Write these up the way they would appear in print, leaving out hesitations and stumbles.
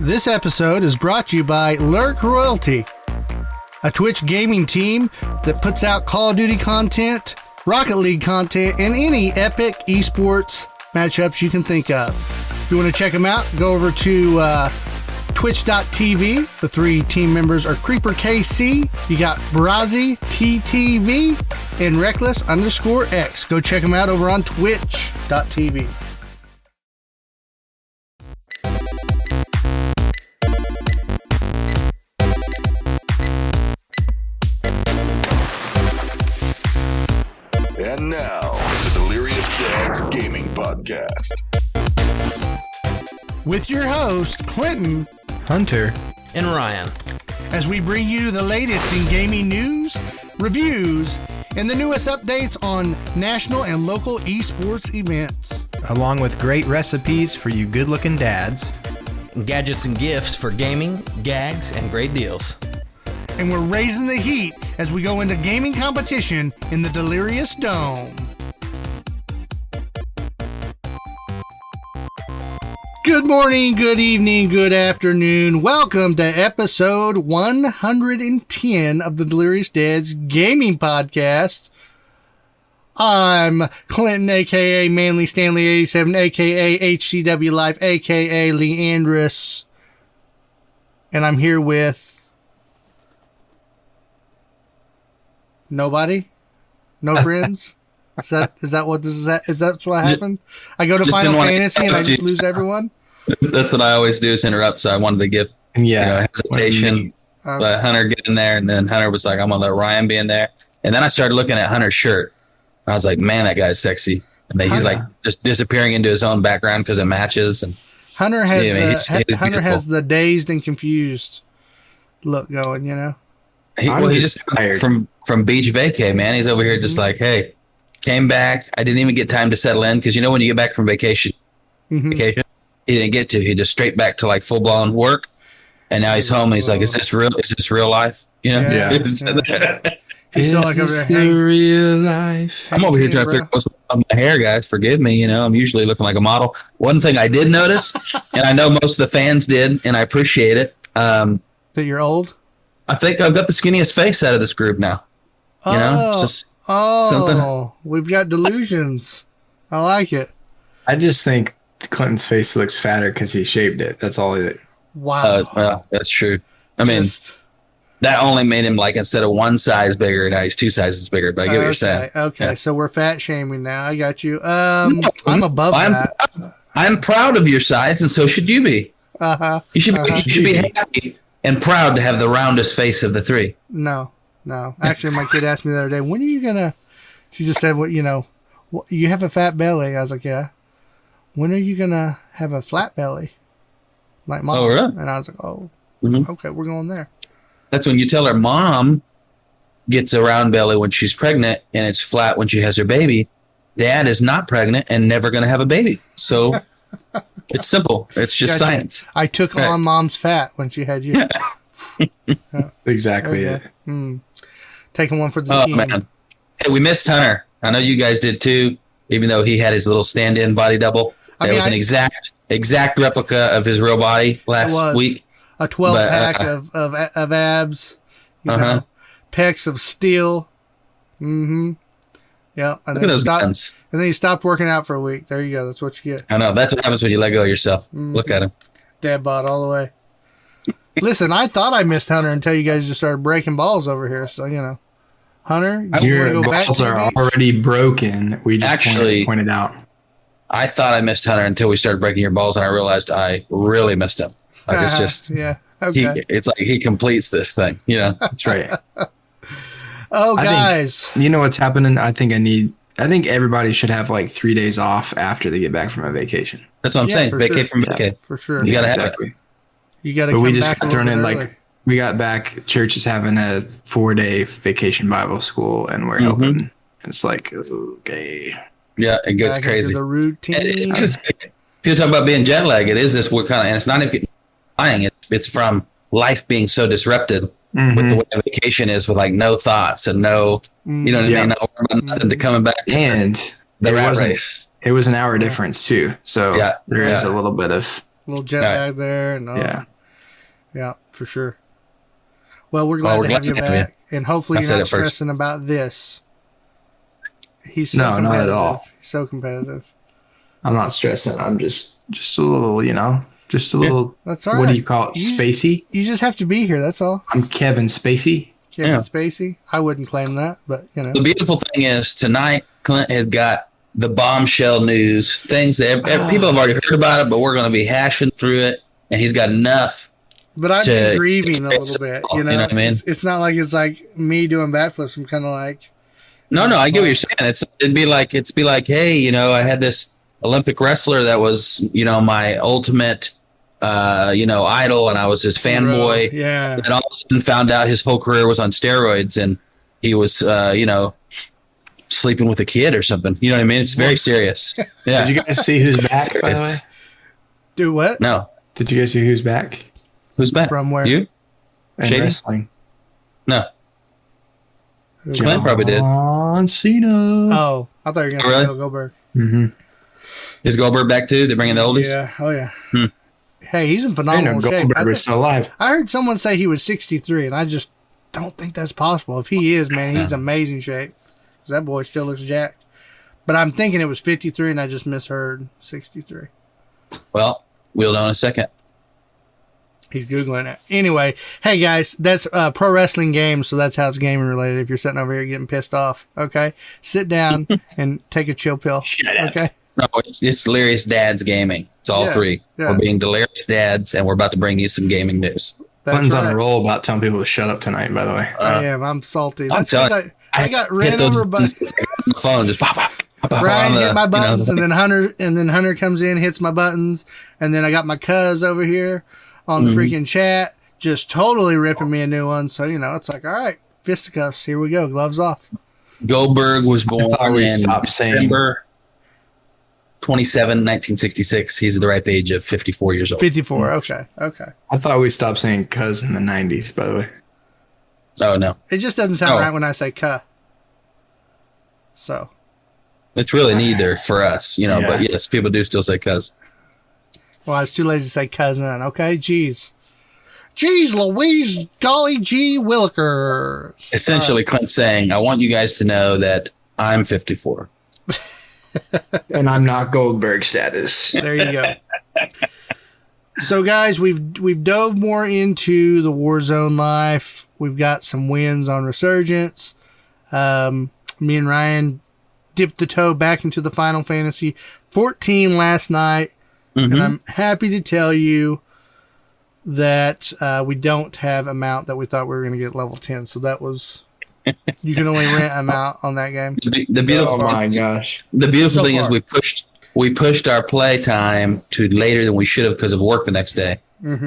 This episode is brought to you by Lurk Royalty, a Twitch gaming team that puts out Call of Duty content, Rocket League content, and any epic esports matchups you can think of. If you want to check them out, go over to twitch.tv. The three team members are Creeper KC, you got Brazzy TTV, and Reckless_X. Go check them out over on twitch.tv. And now, the Delirious Dads Gaming Podcast. With your host, Clinton, Hunter, and Ryan, as we bring you the latest in gaming news, reviews, and the newest updates on national and local esports events. along with great recipes for you good-looking dads. gadgets and gifts for gaming, gags, and great deals. And we're raising the heat as we go into gaming competition in the Delirious Dome. Good morning, good evening, good afternoon. Welcome to episode 110 of the Delirious Dads Gaming Podcast. I'm Clinton, a.k.a. Manly Stanley 87, a.k.a. HCW Life, a.k.a. Leandrus. And I'm here with... Nobody? No friends? Is that what happened? I go to Final Fantasy and I just lose everyone? That's what I always do, is interrupt. So I wanted to give hesitation. But Hunter get in there, and then Hunter was like, I'm gonna let Ryan be in there. And then I started looking at Hunter's shirt. I was like, man, that guy's sexy. And then he's like just disappearing into his own background because it matches. And Hunter has the dazed and confused look going, you know. He just from beach vacay, man. He's over here just like, hey, came back. I didn't even get time to settle in because you know when you get back from vacation, he didn't get to. He just straight back to like full blown work, and now he's home. And he's like, is this real? Is this real life? You know? Yeah. He's still like over there. Real life. I'm over here trying to figure out what's on my hair, guys. Forgive me. You know, I'm usually looking like a model. One thing I did notice, and I know most of the fans did, and I appreciate it. That you're old. I think I've got the skinniest face out of this group now. You know, it's just something. We've got delusions. I like it. I just think Clinton's face looks fatter because he shaved it. That's all it. Wow. Well, that's true. I mean, that only made him like instead of one size bigger, now he's two sizes bigger. But I get what you're saying. Okay, yeah. So we're fat shaming now. I got you. I'm above that. I'm proud of your size, and so should you be. You should be happy and proud to have the roundest face of the three. No. Actually, my kid asked me the other day, when are you gonna? She just said, you have a fat belly. I was like, yeah. When are you gonna have a flat belly? Like mom. Oh, really? And I was like, okay, we're going there. That's when you tell her mom gets a round belly when she's pregnant and it's flat when she has her baby. Dad is not pregnant and never going to have a baby. So it's simple. It's just science. I took on mom's fat when she had you. Exactly. Okay. Taking one for the team. Man. Hey, we missed Hunter. I know you guys did too, even though he had his little stand-in body double. That was an exact replica of his real body last week. A 12-pack of abs, pecs of steel. Mm-hmm. Yeah. And Look at those guns. And then he stopped working out for a week. There you go. That's what you get. I know. That's what happens when you let go of yourself. Mm-hmm. Look at him. Dad bod all the way. Listen, I thought I missed Hunter until you guys just started breaking balls over here. So, Hunter, your balls are already broken. We just pointed out. I thought I missed Hunter until we started breaking your balls, and I realized I really missed him. Like it's just, okay. It's like he completes this thing. That's right. Guys, you know what's happening? I think everybody should have like 3 days off after they get back from a vacation. That's what I'm saying. Vacate from vacate. For sure. You gotta have it. You gotta. But we just got thrown in we got back. Church is having a 4-day vacation Bible school, and we're helping. It's like okay. Yeah, it gets back crazy. The routine. People talk about being jet lagged. It is this what kind of, and it's not even lying. It's from life being so disrupted with the way vacation is, with like no thoughts and no, you know what I mean, nothing to coming back. And the rat race. It was an hour difference too, so there is a little bit of little jet lag there. Yeah, for sure. Well, we're glad to have you back, and hopefully you're not stressing about this. He's so competitive. Not at all. He's so competitive. I'm not stressing. I'm just a little, just a little. That's all right. What do you call it? Spacey? You just have to be here. That's all. I'm Kevin Spacey. Kevin Spacey. I wouldn't claim that, but The beautiful thing is tonight, Clint has got the bombshell news, things that people have already heard about it, but we're going to be hashing through it, and he's got enough. But I've been grieving a little bit. You know what I mean? It's not like it's like me doing backflips. I'm kind of like. No, I get what you're saying. It'd be like, hey, I had this Olympic wrestler that was, my ultimate, idol, and I was his fanboy. Yeah. And all of a sudden found out his whole career was on steroids, and he was, sleeping with a kid or something. You know what I mean? It's very serious. Yeah. Did you guys see who's back, by the way? Do what? No. Did you guys see who's back? Who's back? From where? You? In wrestling. No. Clint probably did. John Cena. Oh, I thought you were going to say Goldberg. Mm-hmm. Is Goldberg back too? They're bringing the oldies? Yeah. Oh, yeah. Hey, he's in phenomenal shape. Goldberg is still alive. I heard someone say he was 63, and I just don't think that's possible. If he is, man, he's amazing shape. 'Cause that boy still looks jacked. But I'm thinking it was 53, and I just misheard 63. Well, we'll know in a second. He's Googling it. Anyway, hey, guys, that's pro wrestling games, so that's how it's gaming related. If you're sitting over here getting pissed off, okay? Sit down and take a chill pill, okay? No, it's Delirious Dads Gaming. It's all three. Yeah. We're being Delirious Dads, and we're about to bring you some gaming news. Clinton's on a roll about telling people to shut up tonight, by the way. I am. I'm salty. I'm That's I got ran over by the phone. Just pop, pop, pop, Ryan hit my buttons, and then Hunter comes in, hits my buttons, and then I got my cuz over here on the freaking chat, just totally ripping me a new one. So it's like, all right, fisticuffs. Here we go. Gloves off. Goldberg was born in December 27, 1966. He's at the ripe age of 54 years old. 54. Okay. I thought we stopped saying cuz in the 90s, by the way. Oh, no. It just doesn't sound right when I say cuh. So. It's really neither for us, but yes, people do still say cuz. Well, I was too lazy to say cousin. Okay, Jeez Louise, golly gee willikers. Essentially, Clint's saying, I want you guys to know that I'm 54. And I'm not Goldberg status. There you go. So, guys, we've dove more into the Warzone life. We've got some wins on Resurgence. Me and Ryan dipped the toe back into the Final Fantasy 14 last night. And I'm happy to tell you that we don't have a mount that we thought we were going to get level 10. So that was, you can only rent a mount on that game. The beautiful, oh my gosh! The beautiful thing is we pushed our play time to later than we should have because of work the next day,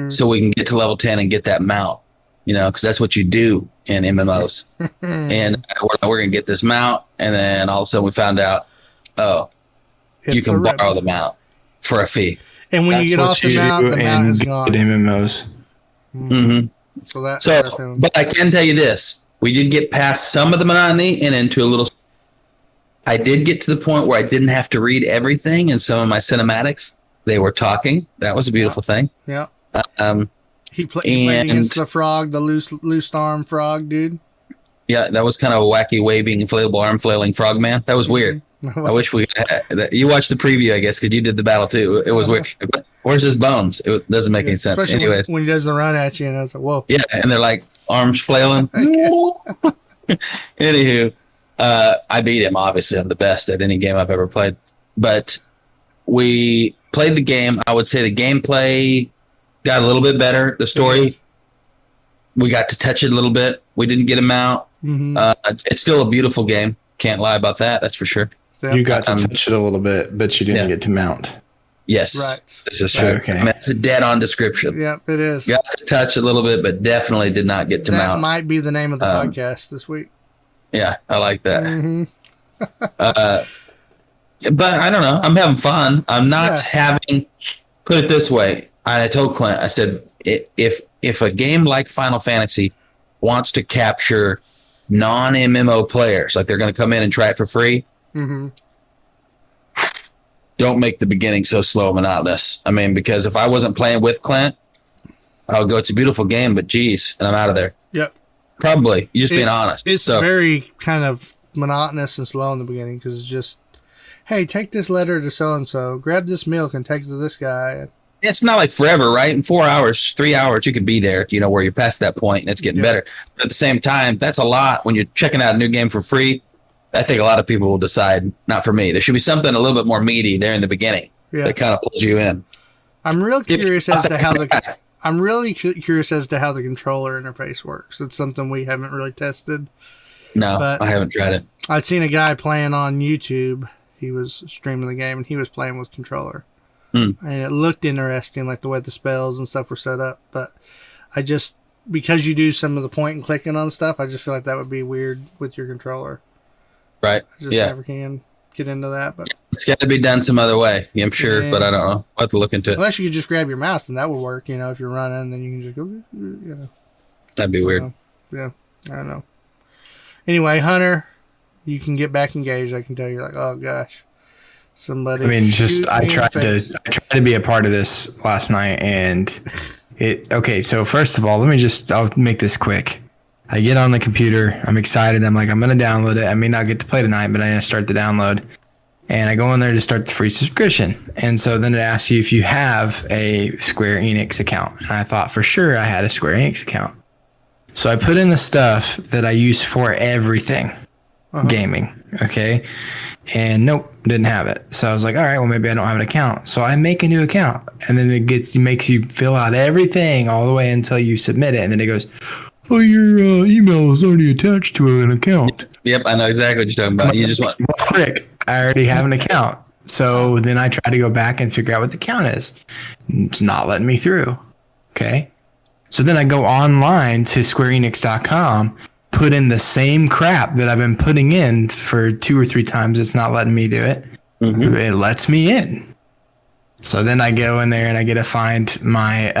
so we can get to level 10 and get that mount. Because that's what you do in MMOs. And we're going to get this mount, and then all of a sudden we found out, you can borrow the mount for a fee. And when you get off the mount is gone. MMOs. But I can tell you this. We did get past some of the monotony and into a little... I did get to the point where I didn't have to read everything in some of my cinematics. They were talking. That was a beautiful thing. Yeah. He played against the frog, the loose arm frog, dude. Yeah, that was kind of a wacky, waving, inflatable arm flailing frog man. That was weird. I wish we had that. You watched the preview, I guess, because you did the battle too. It was weird. Where's his bones? It doesn't make any sense. Anyways, when he does the run at you, and I was like, "Whoa!" Yeah, and they're like arms flailing. Anywho, I beat him. Obviously, I'm the best at any game I've ever played. But we played the game. I would say the gameplay got a little bit better. The story, we got to touch it a little bit. We didn't get him out. It's still a beautiful game. Can't lie about that. That's for sure. You got to touch it a little bit, but you didn't get to mount. Yes. Right. This is true. Okay. I mean, it's a dead-on description. Yep, it is. Got to touch a little bit, but definitely did not get to mount. That might be the name of the podcast this week. Yeah, I like that. But I don't know. I'm having fun. I'm not having... Put it this way. I told Clint, I said, if a game like Final Fantasy wants to capture non-MMO players, like they're going to come in and try it for free, don't make the beginning so slow and monotonous. I mean, because if I wasn't playing with Clint, I'll go, it's a beautiful game, but geez, and I'm out of there. Yep. Probably. You're just being honest. It's very kind of monotonous and slow in the beginning because it's just, hey, take this letter to so-and-so, grab this milk and take it to this guy. It's not like forever, right? In 4 hours, 3 hours, you could be there, where you're past that point and it's getting better. But at the same time, that's a lot. When you're checking out a new game for free, I think a lot of people will decide, not for me. There should be something a little bit more meaty there in the beginning that kind of pulls you in. I'm really curious as to how the controller interface works. It's something we haven't really tested. No, but I haven't tried it. I'd seen a guy playing on YouTube. He was streaming the game and he was playing with controller. And it looked interesting, like the way the spells and stuff were set up. But because you do some of the point and clicking on stuff, I just feel like that would be weird with your controller. Right. I just never can get into that. But it's got to be done some other way, I'm sure, but I don't know. I'll have to look into it. Unless you could just grab your mouse, then that would work. If you're running, then you can just go, That'd be weird. Yeah, I don't know. Anyway, Hunter, you can get back engaged. I can tell you're like, oh gosh. Somebody. I mean, I tried to be a part of this last night, and okay. So first of all, I'll make this quick. I get on the computer. I'm excited. I'm like, I'm gonna download it. I may not get to play tonight, but I'm gonna start the download. And I go in there to start the free subscription. And so then it asks you if you have a Square Enix account. And I thought for sure I had a Square Enix account. So I put in the stuff that I use for everything, gaming. Okay. And nope, didn't have it. So I was like, all right, well, maybe I don't have an account. So I make a new account, and then it makes you fill out everything all the way until you submit it. And then it goes, oh, your email is already attached to an account. Yep, I know exactly what you're talking about. You just want frick. I already have an account. So then I try to go back and figure out what the account is. It's not letting me through. Okay. So then I go online to squareenix.com, put in the same crap that I've been putting in for 2 or 3 times. It's not letting me do it. It lets me in. So then I go in there and I get to find my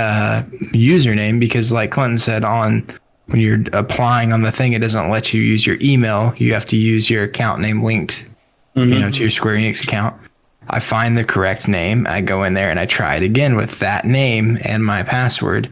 username because, like Clinton said, when you're applying on the thing, it doesn't let you use your email. You have to use your account name linked, to your Square Enix account. I find the correct name. I go in there and I try it again with that name and my password,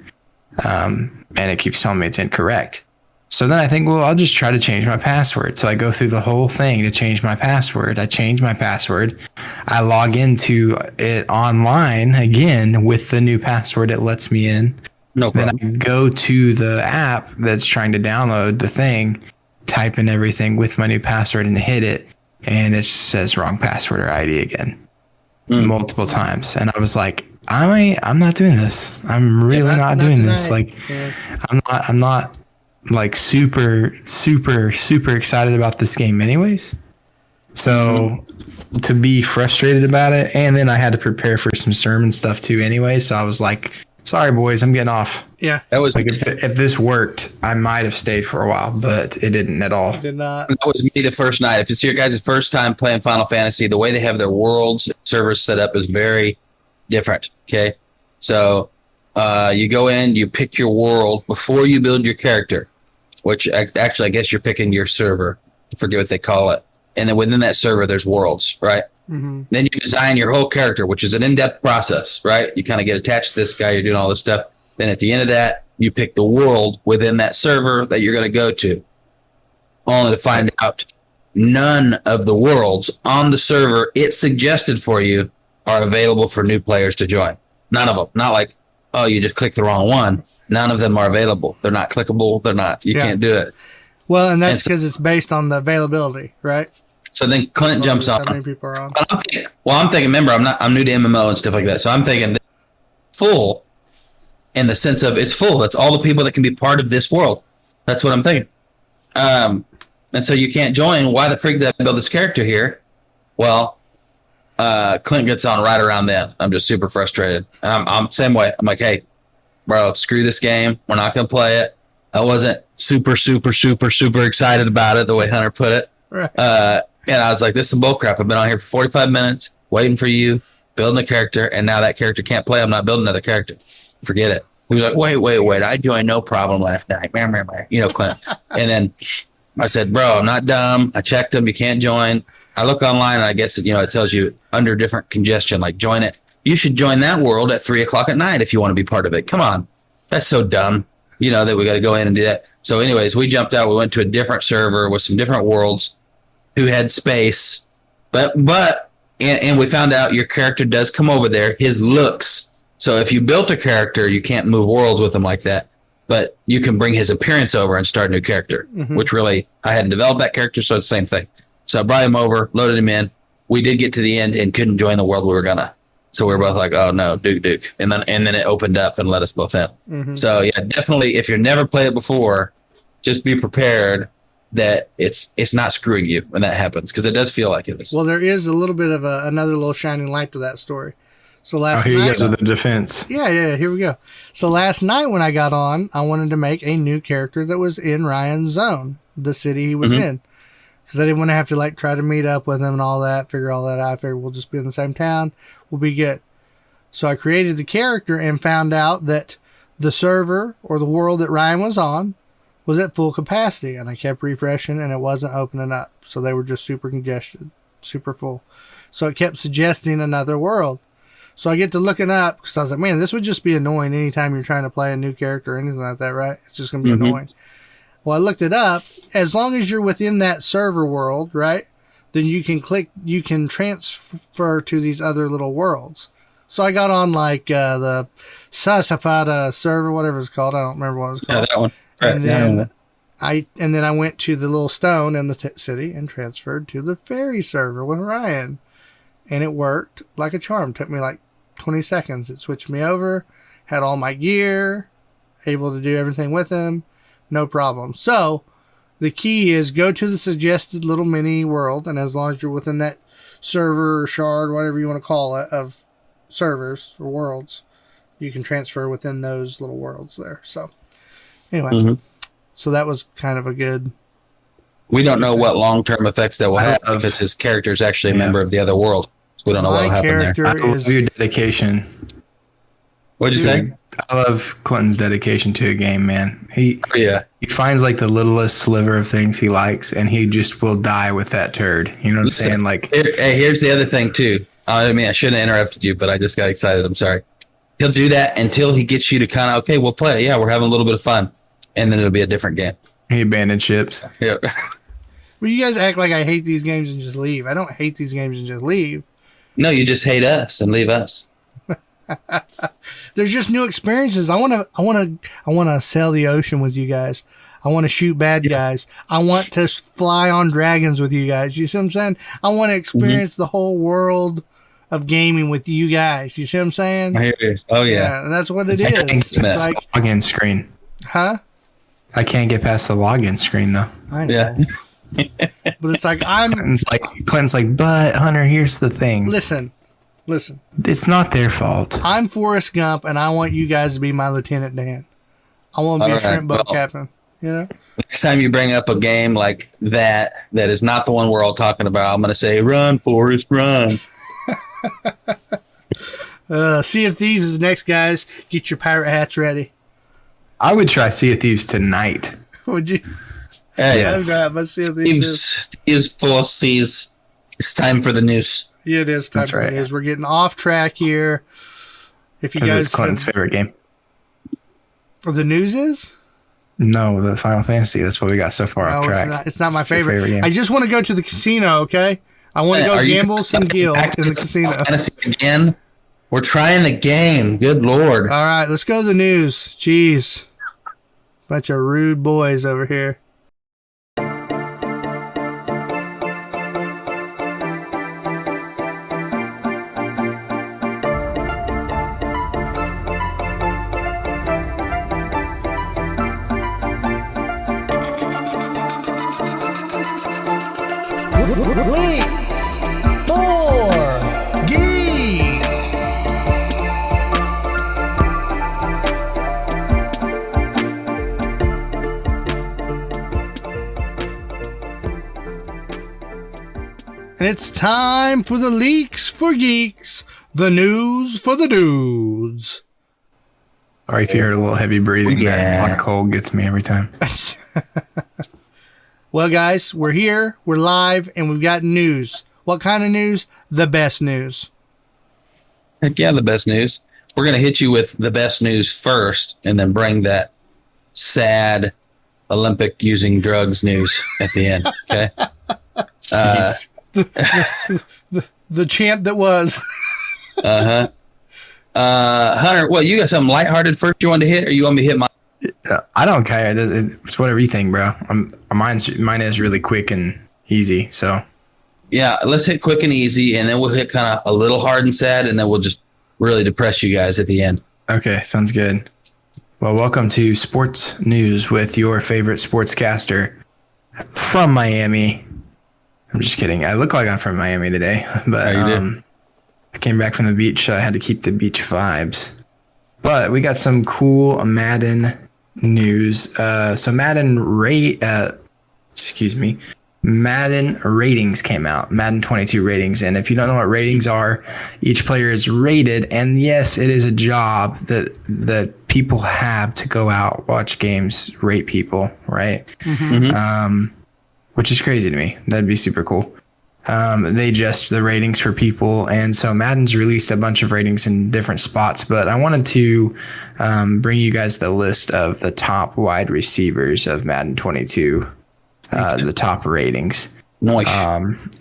and it keeps telling me it's incorrect. So then I think, well, I'll just try to change my password. So I go through the whole thing to change my password. I change my password. I log into it online again with the new password. It lets me in. No problem. Then I go to the app that's trying to download the thing, type in everything with my new password and hit it. And it says wrong password or ID again multiple times. And I was like, I'm not doing this. I'm really not doing this. Like, I'm not like super excited about this game anyways. So to be frustrated about it, and then I had to prepare for some sermon stuff too anyway. So I was like, sorry boys, I'm getting off. Yeah. That was like if this worked, I might have stayed for a while, but it didn't at all. It did not. That was me the first night. If it's your guys' first time playing Final Fantasy, the way they have their worlds servers set up is very different. Okay. So you go in, you pick your world before you build your character, which actually I guess you're picking your server. I forget what they call it. And then within that server, there's worlds, right? Then you design your whole character, which is an in-depth process, right? You kind of get attached to this guy. You're doing all this stuff. Then at the end of that, you pick the world within that server that you're going to go to, only to find out none of the worlds on the server it suggested for you are available for new players to join. None of them. Not like, oh, you just clicked the wrong one. None of them are available. They're not clickable. They're not. You can't do it. Well, and that's because it's based on the availability, right? So then Clint jumps on. How many people are on? I'm thinking, remember, I'm new to MMO and stuff like that. So I'm thinking full in the sense of it's full. That's all the people that can be part of this world. That's what I'm thinking. And so you can't join. Why the freak did I build this character here? Well, Clint gets on right around then. I'm just super frustrated. I'm same way. I'm like, hey, bro, screw this game. We're not going to play it. I wasn't super excited about it the way Hunter put it. Right. And I was like, this is bullcrap. I've been on here for 45 minutes waiting for you, building a character, and now that character can't play. I'm not building another character. Forget it. He was like, wait. I joined no problem last night. Clint. And then I said, bro, I'm not dumb. I checked them. You can't join. I look online, and I guess, it tells you under different congestion, like join it. You should join that world at 3:00 at night if you want to be part of it. Come on. that's so dumb, that we got to go in and do that. So anyways, we jumped out. We went to a different server with some different worlds who had space, but we found out your character does come over there. His looks. So if you built a character, you can't move worlds with him like that, but you can bring his appearance over and start a new character, which really, I hadn't developed that character. So it's the same thing. So I brought him over, loaded him in. We did get to the end and couldn't join the world we were gonna. So we were both like, oh no, Duke. And then it opened up and let us both in. So yeah, definitely if you've never played it before, just be prepared that it's not screwing you when that happens, because it does feel like it is. Well, there is a little bit of another little shining light to that story. So last here night, you go with the defense. Yeah, here we go. So last night when I got on, I wanted to make a new character that was in Ryan's zone, the city he was in. Because I didn't want to have to try to meet up with him and all that, figure all that out. I figured we'll just be in the same town. We'll be good. So I created the character and found out that the server or the world that Ryan was on was at full capacity. And I kept refreshing and it wasn't opening up. So they were just super congested, super full. So it kept suggesting another world. So I get to looking up because I was like, man, this would just be annoying anytime you're trying to play a new character or anything like that, right? It's just going to be annoying. Well, I looked it up. As long as you're within that server world, right, then you can transfer to these other little worlds. So I got on the Sasafada server, whatever it's called. I don't remember what it was called. Yeah, that one. Right. And then I went to the little stone in the city and transferred to the fairy server with Ryan. And it worked like a charm. It took me 20 seconds. It switched me over, had all my gear, able to do everything with him. No problem. So the key is go to the suggested little mini world. And as long as you're within that server or shard, whatever you want to call it, of servers or worlds, you can transfer within those little worlds there. So anyway, so that was kind of a good. We don't know what long-term effects that will have because his character is actually a member of the other world. So we don't know what will happen there. I love your dedication. What'd you say? I love Clinton's dedication to a game, man. He finds the littlest sliver of things he likes, and he just will die with that turd. You know what I'm saying? Here's the other thing too. I shouldn't have interrupted you, but I just got excited. I'm sorry. He'll do that until he gets you to kind of, okay, we'll play. Yeah, we're having a little bit of fun, and then it'll be a different game. He abandoned ships. Yeah. Well, you guys act like I hate these games and just leave. I don't hate these games and just leave. No, you just hate us and leave us. There's just new experiences. I want to sail the ocean with you guys. I want to shoot bad guys. I want to fly on dragons with you guys. You see what I'm saying? I want to experience the whole world of gaming with you guys. You see what I'm saying? Here it is. Oh yeah. And that's what it is. It's like login screen. Huh? I can't get past the login screen though. I know. Yeah. But it's like Clint's like, but Hunter, here's the thing. Listen. It's not their fault. I'm Forrest Gump, and I want you guys to be my Lieutenant Dan. I want to be a shrimp boat captain. You know. Next time you bring up a game like that is not the one we're all talking about, I'm going to say, "Run, Forrest, run." Sea of Thieves is next, guys. Get your pirate hats ready. I would try Sea of Thieves tonight. Would you? Yes. Sea of Thieves is full seas. It's time for the news. Yeah, it is time for the news. We're getting off track here. If you guys, it's Clinton's favorite game. The news is? No, the Final Fantasy. That's what we got so far off track. It's not my favorite game. I just want to go to the casino, okay? I want to go gamble some gil in the casino. Fantasy again? We're trying the game. Good Lord. All right, let's go to the news. Jeez. Bunch of rude boys over here. Leaks for Geeks. And it's time for the Leaks for Geeks, the news for the dudes. Or if you heard a little heavy breathing, that black hole gets me every time. Well, guys, we're here, we're live, and we've got news. What kind of news? The best news. Heck yeah, the best news. we're going to hit you with the best news first and then bring that sad Olympic using drugs news at the end. Okay. The chant that was. Hunter, what, you got something lighthearted first you want to hit, or you want me to hit my? I don't care. It's whatever you think, bro. Mine is really quick and easy. So Yeah, let's hit quick and easy, and then we'll hit kind of a little hard and sad, and then we'll just really depress you guys at the end. okay, sounds good. Well, welcome to Sports News with your favorite sportscaster from Miami. I'm just kidding. I look like I'm from Miami today, but Oh, you did? I came back from the beach, so I had to keep the beach vibes. But we got some cool Madden news. So Madden ratings came out. Madden 22 ratings. And if you don't know what ratings are, each player is rated. And yes, it is a job that people have to go out, watch games, rate people, right? Which is crazy to me. That'd be super cool. They adjust the ratings for people. And so Madden's released a bunch of ratings in different spots, but I wanted to bring you guys the list of the top wide receivers of Madden 22, the top ratings. Nice.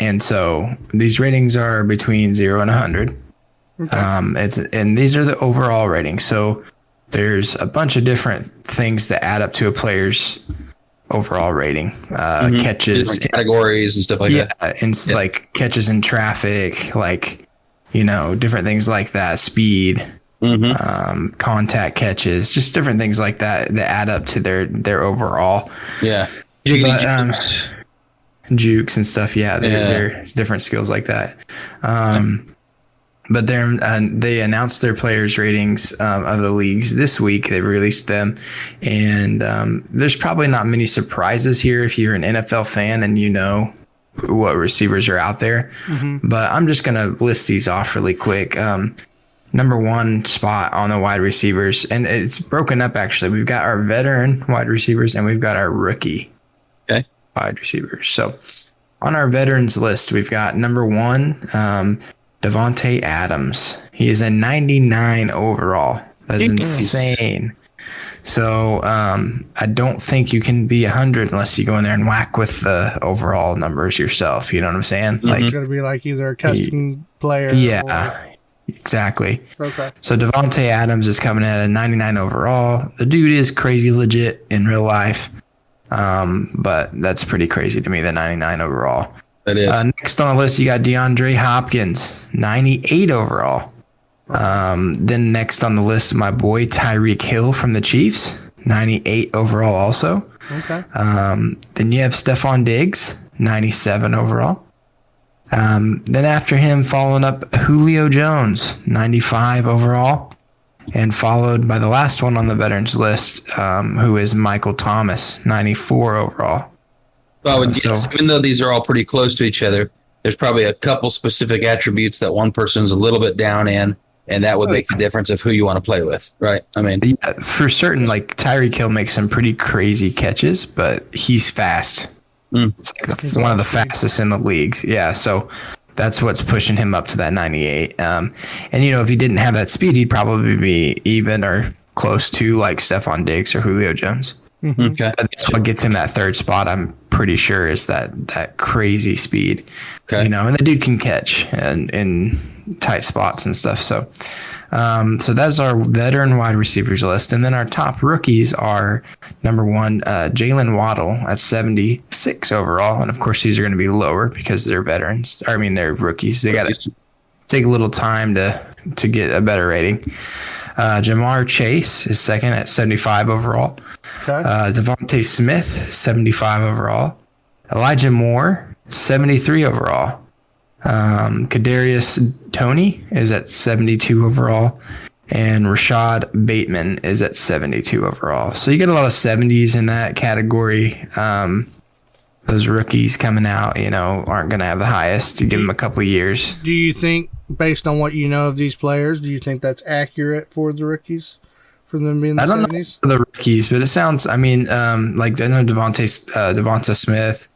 And so these ratings are between 0 and 100. Okay. And these are the overall ratings. So there's a bunch of different things that add up to a player's overall rating. Catches, different categories and stuff like that. And like catches in traffic, like, you know, different things like that. Speed, contact catches, just different things like that add up to their overall. Yeah. Jukes and stuff. Yeah, there's different skills like that. But they announced their players' ratings of the leagues this week. They released them, and there's probably not many surprises here if you're an NFL fan and you know what receivers are out there. But I'm just going to list these off really quick. Number one spot on the wide receivers, and it's broken up actually. We've got our veteran wide receivers and we've got our rookie wide receivers. So on our veterans list, we've got number one, Devontae Adams. He is a 99 overall. That's insane. So I don't think you can be 100 unless you go in there and whack with the overall numbers yourself. You know what I'm saying? Like, It's going to be like either a custom player. Yeah, exactly. Okay. So Devontae Adams is coming in at a 99 overall. The dude is crazy legit in real life. But that's pretty crazy to me, the 99 overall. That is. Next on the list, you got DeAndre Hopkins, 98 overall. Then next on the list, my boy Tyreek Hill from the Chiefs, 98 overall also. Okay. Then you have Stephon Diggs, 97 overall. Then after him, following up, Julio Jones, 95 overall. And followed by the last one on the veterans list, who is Michael Thomas, 94 overall. Well, I would guess, even though these are all pretty close to each other, there's probably a couple specific attributes that one person's a little bit down in, and that would make the difference of who you want to play with, right? I mean, yeah, for certain, like Tyreek Hill makes some pretty crazy catches, but he's fast. It's like one of the fastest in the league. Yeah, so that's what's pushing him up to that 98. And, you know, if he didn't have that speed, he'd probably be even or close to like Stephon Diggs or Julio Jones. Okay. That's what gets him that third spot, I'm pretty sure, is that crazy speed. Okay. You know, and the dude can catch and in tight spots and stuff. So so that's our veteran wide receivers list. And then our top rookies are number one, Jalen Waddle at 76 overall. And of course, these are going to be lower because they're veterans. I mean, they're rookies. They got to take a little time to get a better rating. Jamar Chase is second at 75 overall. Okay. Devontae Smith, 75 overall. Elijah Moore, 73 overall. Kadarius Toney is at 72 overall. And Rashad Bateman is at 72 overall. So you get a lot of 70s in that category. Those rookies coming out, you know, aren't going to have the highest. You give them a couple of years. Do you think, based on what you know of these players, do you think that's accurate for the rookies? For them being the 70s? Know the rookies, but it sounds, I mean, like I know Devonta Smith.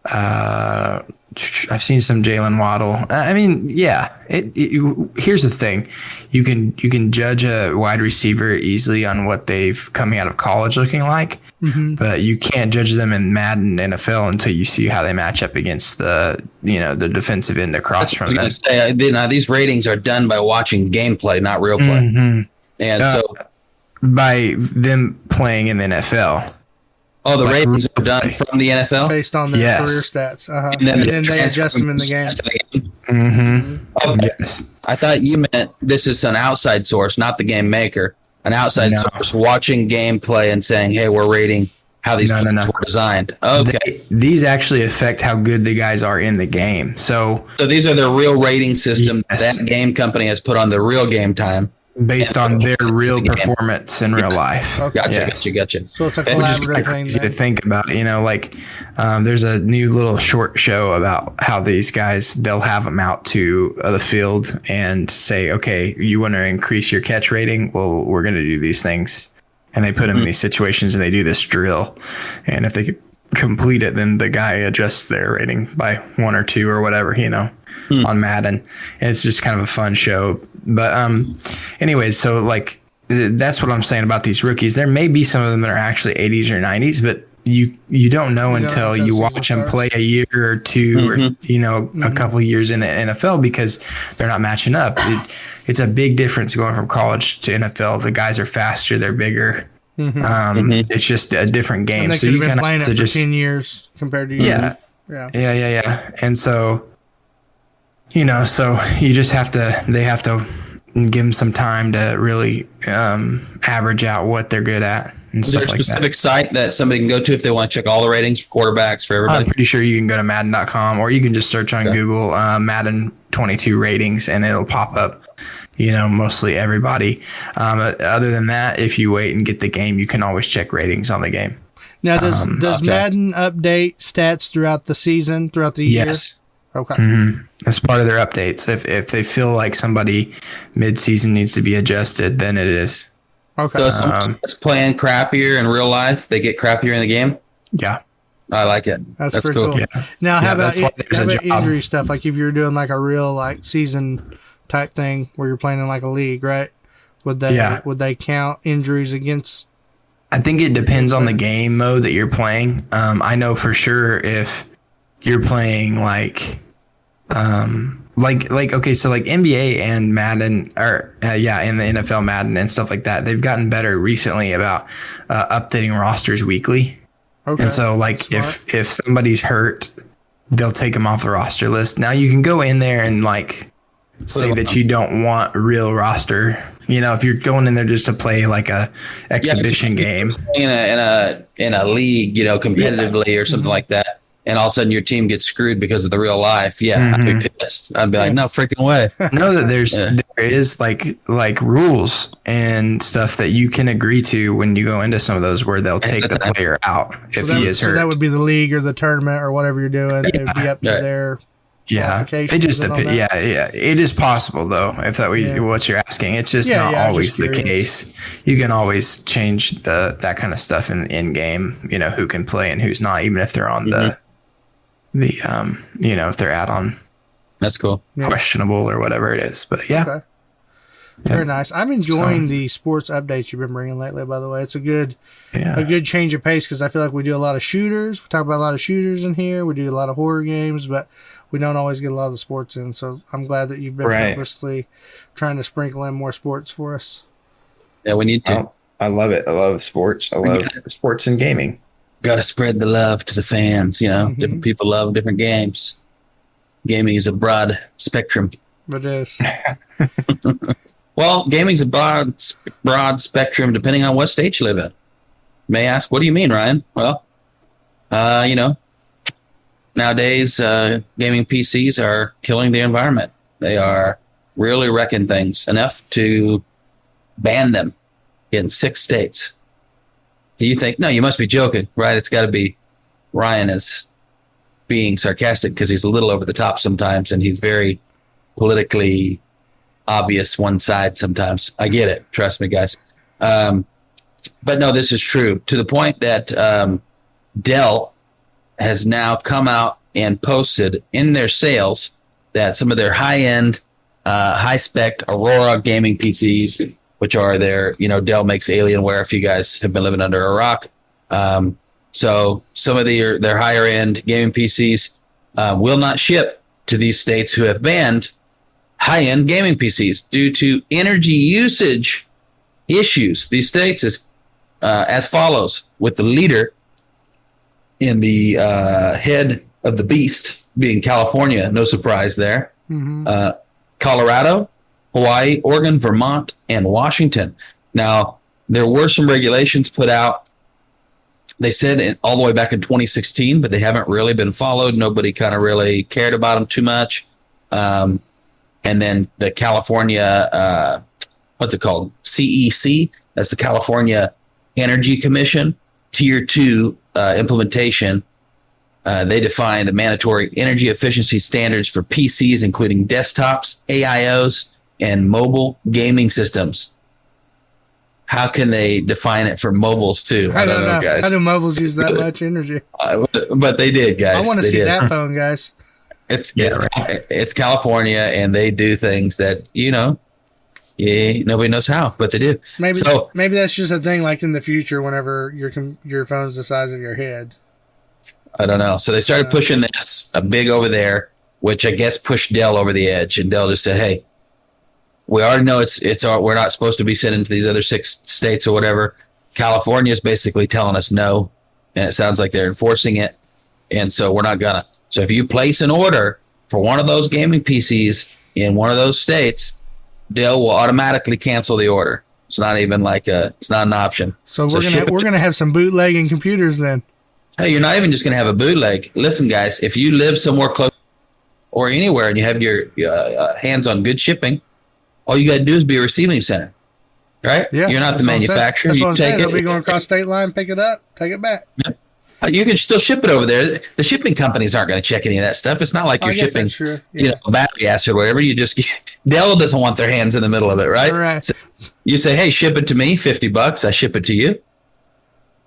I've seen some Jalen Waddle. I mean, yeah. Here's the thing: you can judge a wide receiver easily on what they've coming out of college looking like, but you can't judge them in Madden NFL until you see how they match up against the defensive end across from them. I was going to say, these ratings are done by watching gameplay, not real play, and so by them playing in the NFL. Oh, the ratings are done from the NFL? Based on their career stats. And then they adjust them in the game. Okay. Yes. I thought you meant this is an outside source, not the game maker. An outside source watching gameplay and saying, hey, we're rating how these players were designed. Okay. These actually affect how good the guys are in the game. So these are the real rating system that game company has put on the real game time. Based on their real performance in real life. Okay. Gotcha. So it's a Which is collaborative thing. crazy to think about, there's a new little short show about how these guys, they'll have them out to the field and say, okay, you want to increase your catch rating? Well, we're going to do these things. And they put them in these situations and they do this drill. And if they complete it, then the guy adjusts their rating by 1 or 2 or whatever, on Madden. And it's just kind of a fun show. But anyways, so that's what I'm saying about these rookies. There may be some of them that are actually 80s or 90s, but you don't know until you watch them play a year or two or a couple of years in the NFL because they're not matching up. It's a big difference going from college to NFL. The guys are faster, they're bigger. It's just a different game. And they so could you have been kind playing of it for just 10 years compared to you. Yeah. And so so you just they have to give them some time to really average out what they're good at and stuff like that. Is there a specific site that somebody can go to if they want to check all the ratings for quarterbacks for everybody? I'm pretty sure you can go to Madden.com or you can just search on Google Madden 22 ratings and it'll pop up, mostly everybody. Other than that, if you wait and get the game, you can always check ratings on the game. Now, does Madden update stats throughout the season, throughout the year? Yes. Okay. That's part of their updates. If they feel like somebody mid-season needs to be adjusted, then it is. Okay. So if someone's playing crappier in real life, they get crappier in the game? Yeah. I like it. That's pretty cool. Yeah. Now, how about job. injury stuff? Like if you're doing like a real season type thing where you're playing in like a league, right? Would they count injuries against? I think it depends on the game mode that you're playing. I know for sure if you're playing okay, so NBA and Madden or and the NFL Madden and stuff like that, they've gotten better recently about updating rosters weekly. Okay. And so if somebody's hurt, they'll take them off the roster list. Now you can go in there and say that you don't want real roster. If you're going in there just to play like a exhibition game in a league, competitively or something like that. And all of a sudden your team gets screwed because of the real life. Yeah, I'd be pissed. I'd be like, no freaking way. Know that there is like rules and stuff that you can agree to when you go into some of those where they'll take the player out if he is hurt. So that would be the league or the tournament or whatever you're doing. It would be up to their it just depends. Yeah, it is possible though. If that what you're asking, it's just not always the case. You can always change that kind of stuff in game. Who can play and who's not, even if they're on the if they're add-on. That's cool. Questionable or whatever it is, but yeah. Okay. Very nice. I'm enjoying the sports updates you've been bringing lately, by the way. It's a good change of pace because I feel like we do a lot of shooters. We talk about a lot of shooters in here. We do a lot of horror games, but we don't always get a lot of the sports in. So I'm glad that you've been purposely trying to sprinkle in more sports for us. Yeah, we need to. I love it. I love sports. I love sports and gaming. Got to spread the love to the fans. Different people love different games. Gaming is a broad spectrum. It is. Well, gaming's a broad spectrum depending on what state you live in. May I ask, what do you mean, Ryan? Well, nowadays gaming PCs are killing the environment. They are really wrecking things enough to ban them in 6 states. Do you think? No, you must be joking, right? It's got to be Ryan is being sarcastic because he's a little over the top sometimes and he's very politically obvious one side sometimes. I get it. Trust me, guys. But no, this is true to the point that Dell has now come out and posted in their sales that some of their high-end, high-spec Aurora gaming PCs, which are their, Dell makes Alienware if you guys have been living under a rock. So some of their higher-end gaming PCs will not ship to these states who have banned high-end gaming PCs due to energy usage issues. These states is as follows, with the leader in the head of the beast being California, no surprise there. Colorado, Hawaii, Oregon, Vermont, and Washington. Now, there were some regulations put out. They said all the way back in 2016, but they haven't really been followed. Nobody kind of really cared about them too much. And then the California, what's it called? CEC, that's the California Energy Commission, Tier 2 implementation. They defined the mandatory energy efficiency standards for PCs, including desktops, AIOs, and mobile gaming systems. How can they define it for mobiles too? I don't know, guys. How do mobiles use that much energy? But they did, guys. I want to see that phone, guys. It's California, and they do things that nobody knows how, but they do. Maybe that's just a thing. Like in the future, whenever your phone's the size of your head. I don't know. So they started pushing this big over there, which I guess pushed Dell over the edge, and Dell just said, "Hey, we already know we're not supposed to be sending to these other 6 states or whatever. California is basically telling us no, and it sounds like they're enforcing it, and so we're not gonna. So if you place an order for one of those gaming PCs in one of those states, Dell will automatically cancel the order. It's not even it's not an option. So we're gonna have some bootlegging computers then. Hey, you're not even just gonna have a bootleg. Listen, guys, if you live somewhere close or anywhere and you have your hands on good shipping, all you got to do is be a receiving center, right? Yeah, you're not the manufacturer. You take it. They'll be going across state line, pick it up, take it back. Yeah. You can still ship it over there. The shipping companies aren't going to check any of that stuff. It's not like you're shipping, battery acid or whatever. Dell doesn't want their hands in the middle of it, right? Right. So you say, hey, ship it to me, $50. I ship it to you.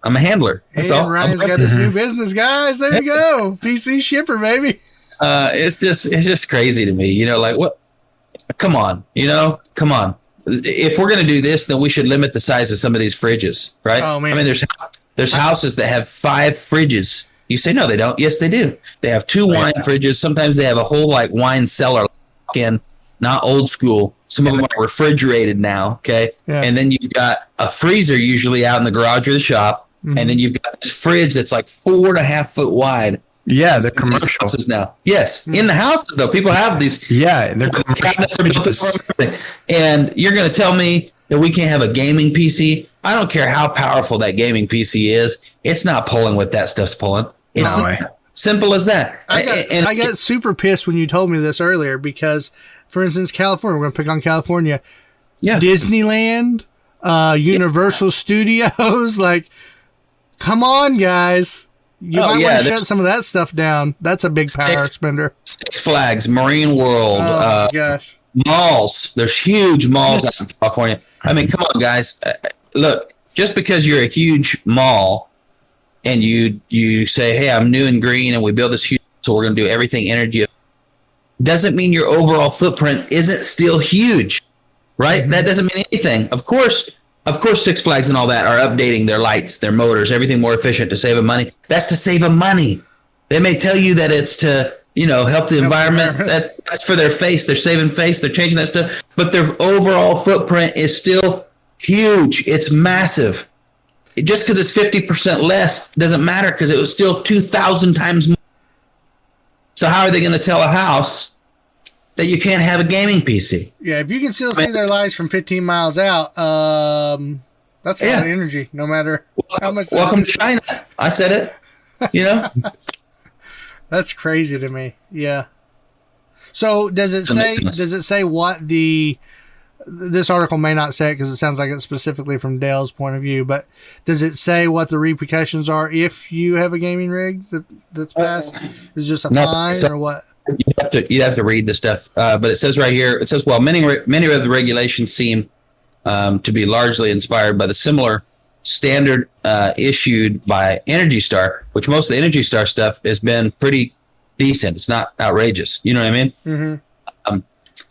I'm a handler. That's all. Ryan's got this new business, guys. There you go. PC shipper, baby. It's just crazy to me. What? Come on, come on. If we're going to do this, then we should limit the size of some of these fridges, right? Oh, man. I mean, there's houses that have 5 fridges. You say, no, they don't. Yes, they do. They have 2 wine fridges. Sometimes they have a whole wine cellar in, not old school. Some of them are refrigerated now. Okay. Yeah. And then you've got a freezer usually out in the garage or the shop. Mm-hmm. And then you've got this fridge that's 4.5 foot wide. Yeah, they're commercial houses now. Yes, in the houses though, people have these. Yeah, they're commercial. And you're going to tell me that we can't have a gaming PC? I don't care how powerful that gaming PC is. It's not pulling what that stuff's pulling. It's simple as that. I got super pissed when you told me this earlier because, for instance, California. We're going to pick on California. Yeah, Disneyland, Universal Studios. Come on, guys. You might want to shut some of that stuff down. That's a big power spender. Six Flags, Marine World, gosh. Malls. There's huge malls out in California. I mean, come on, guys. Look, just because you're a huge mall and you say, hey, I'm new and green and we build this huge, so we're going to do everything energy, doesn't mean your overall footprint isn't still huge, right? Mm-hmm. That doesn't mean anything. Of course, Six Flags and all that are updating their lights, their motors, everything more efficient to save them money. That's to save them money. They may tell you that it's to, help the environment. That's for their face. They're saving face. They're changing that stuff. But their overall footprint is still huge. It's massive. Just because it's 50% less doesn't matter because it was still 2,000 times more. So how are they going to tell a house that you can't have a gaming PC? Yeah, if you can still see their lights from 15 miles out, that's a lot of energy, no matter how much. Welcome to China. I said it. That's crazy to me. Yeah. So does it say what this article may not say it because it sounds like it's specifically from Dell's point of view, but does it say what the repercussions are if you have a gaming rig that's passed? Is it just a fine or what? You'd have to read the stuff, but it says right here. It says, many of the regulations seem to be largely inspired by the similar standard issued by Energy Star, which most of the Energy Star stuff has been pretty decent. It's not outrageous. You know what I mean? Mm-hmm.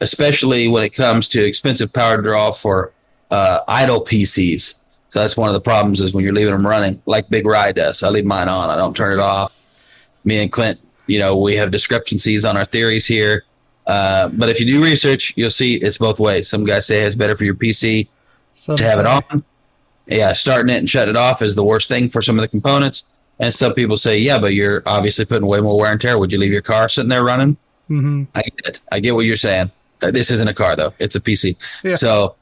Especially when it comes to expensive power draw for idle PCs. So that's one of the problems is when you're leaving them running, like Big Rye does. I leave mine on. I don't turn it off. Me and Clint, we have discrepancies on our theories here. But if you do research, you'll see it's both ways. Some guys say it's better for your PC to have it on. Yeah, starting it and shutting it off is the worst thing for some of the components. And some people say, yeah, but you're obviously putting way more wear and tear. Would you leave your car sitting there running? Mm-hmm. I get what you're saying. This isn't a car, though. It's a PC. Yeah. So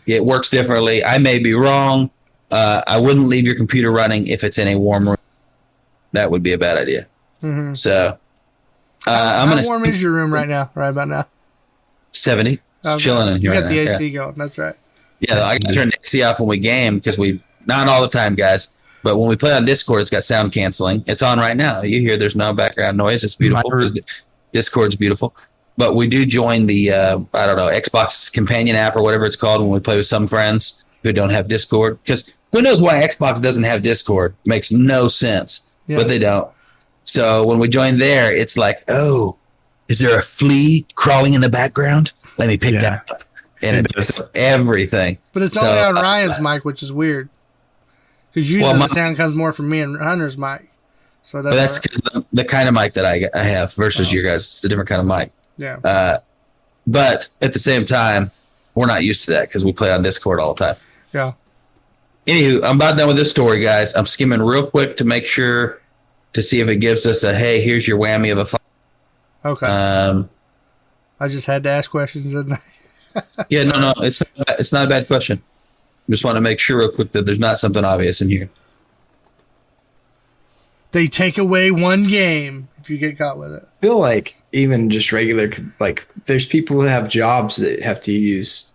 it works differently. I may be wrong. I wouldn't leave your computer running if it's in a warm room. That would be a bad idea. Mm-hmm. So how warm is your room right now? Right about now? 70. It's chilling in here. You got the AC going. That's right. Yeah, I can turn the AC off when we game because not all the time, guys. But when we play on Discord, it's got sound canceling. It's on right now. You hear there's no background noise. It's beautiful. Discord's beautiful. But we do join the, Xbox companion app or whatever it's called when we play with some friends who don't have Discord. Because who knows why Xbox doesn't have Discord? Makes no sense. Yeah. But they don't. So when we join there, it's like, oh, is there a flea crawling in the background? Let me pick that up. And it does everything. But it's only on Ryan's mic, which is weird. Because usually the sound comes more from me and Hunter's mic. So that's because the kind of mic that I have versus your guys. It's a different kind of mic. Yeah. But at the same time, we're not used to that because we play on Discord all the time. Yeah. Anywho, I'm about done with this story, guys. I'm skimming real quick to make sure to see if it gives us a, hey, here's your whammy of a five. Okay. I just had to ask questions, didn't I? Yeah, no, it's not a bad question. Just want to make sure real quick that there's not something obvious in here. They take away one game if you get caught with it. I feel like even just regular, like there's people who have jobs that have to use,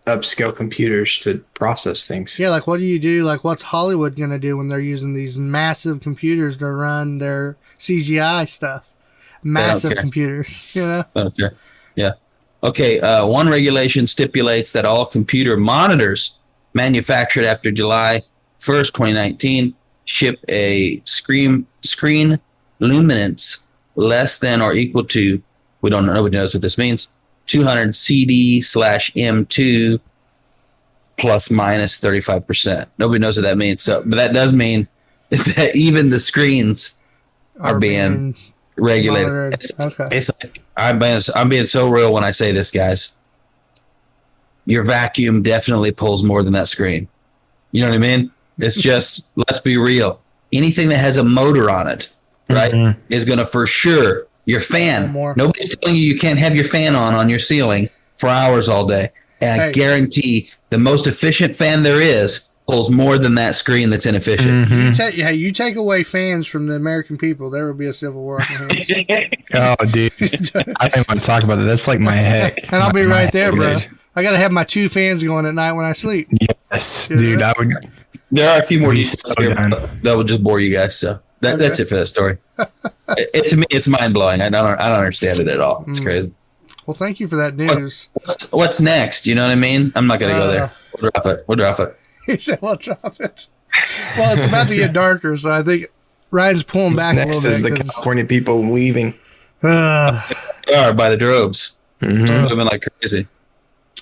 upscale computers to process things. Yeah, like what do you do? Like what's Hollywood going to do when they're using these massive computers to run their CGI stuff? Massive computers, I don't care. Yeah. Okay, one regulation stipulates that all computer monitors manufactured after July 1st, 2019 ship a screen luminance less than or equal to, nobody knows what this means, 200 CD/M2 plus minus 35%. Nobody knows what that means. So, but that does mean that even the screens are being regulated. It's like, I'm being so real when I say this, guys. Your vacuum definitely pulls more than that screen. You know what I mean? It's just, let's be real. Anything that has a motor on it, right, is going to for sure, your fan. Nobody's telling you can't have your fan on your ceiling for hours all day. And I guarantee the most efficient fan there is pulls more than that screen that's inefficient. Mm-hmm. You take away fans from the American people, there will be a civil war. Oh, dude. I don't want to talk about that. That's like my heck. And I'll be right there, bro. I got to have my 2 fans going at night when I sleep. Yes, dude. I would. There are a few more details here that will just bore you guys. So that's it for that story. To me, it's mind blowing. I don't understand it at all. It's crazy. Well, thank you for that news. What's next? You know what I mean? I'm not going to go there. We'll drop it. He said, "We'll drop it." Well, it's about to get darker, so I think Ryan's pulling back a little bit. Next is the California people leaving. They are by the droves. They're moving like crazy.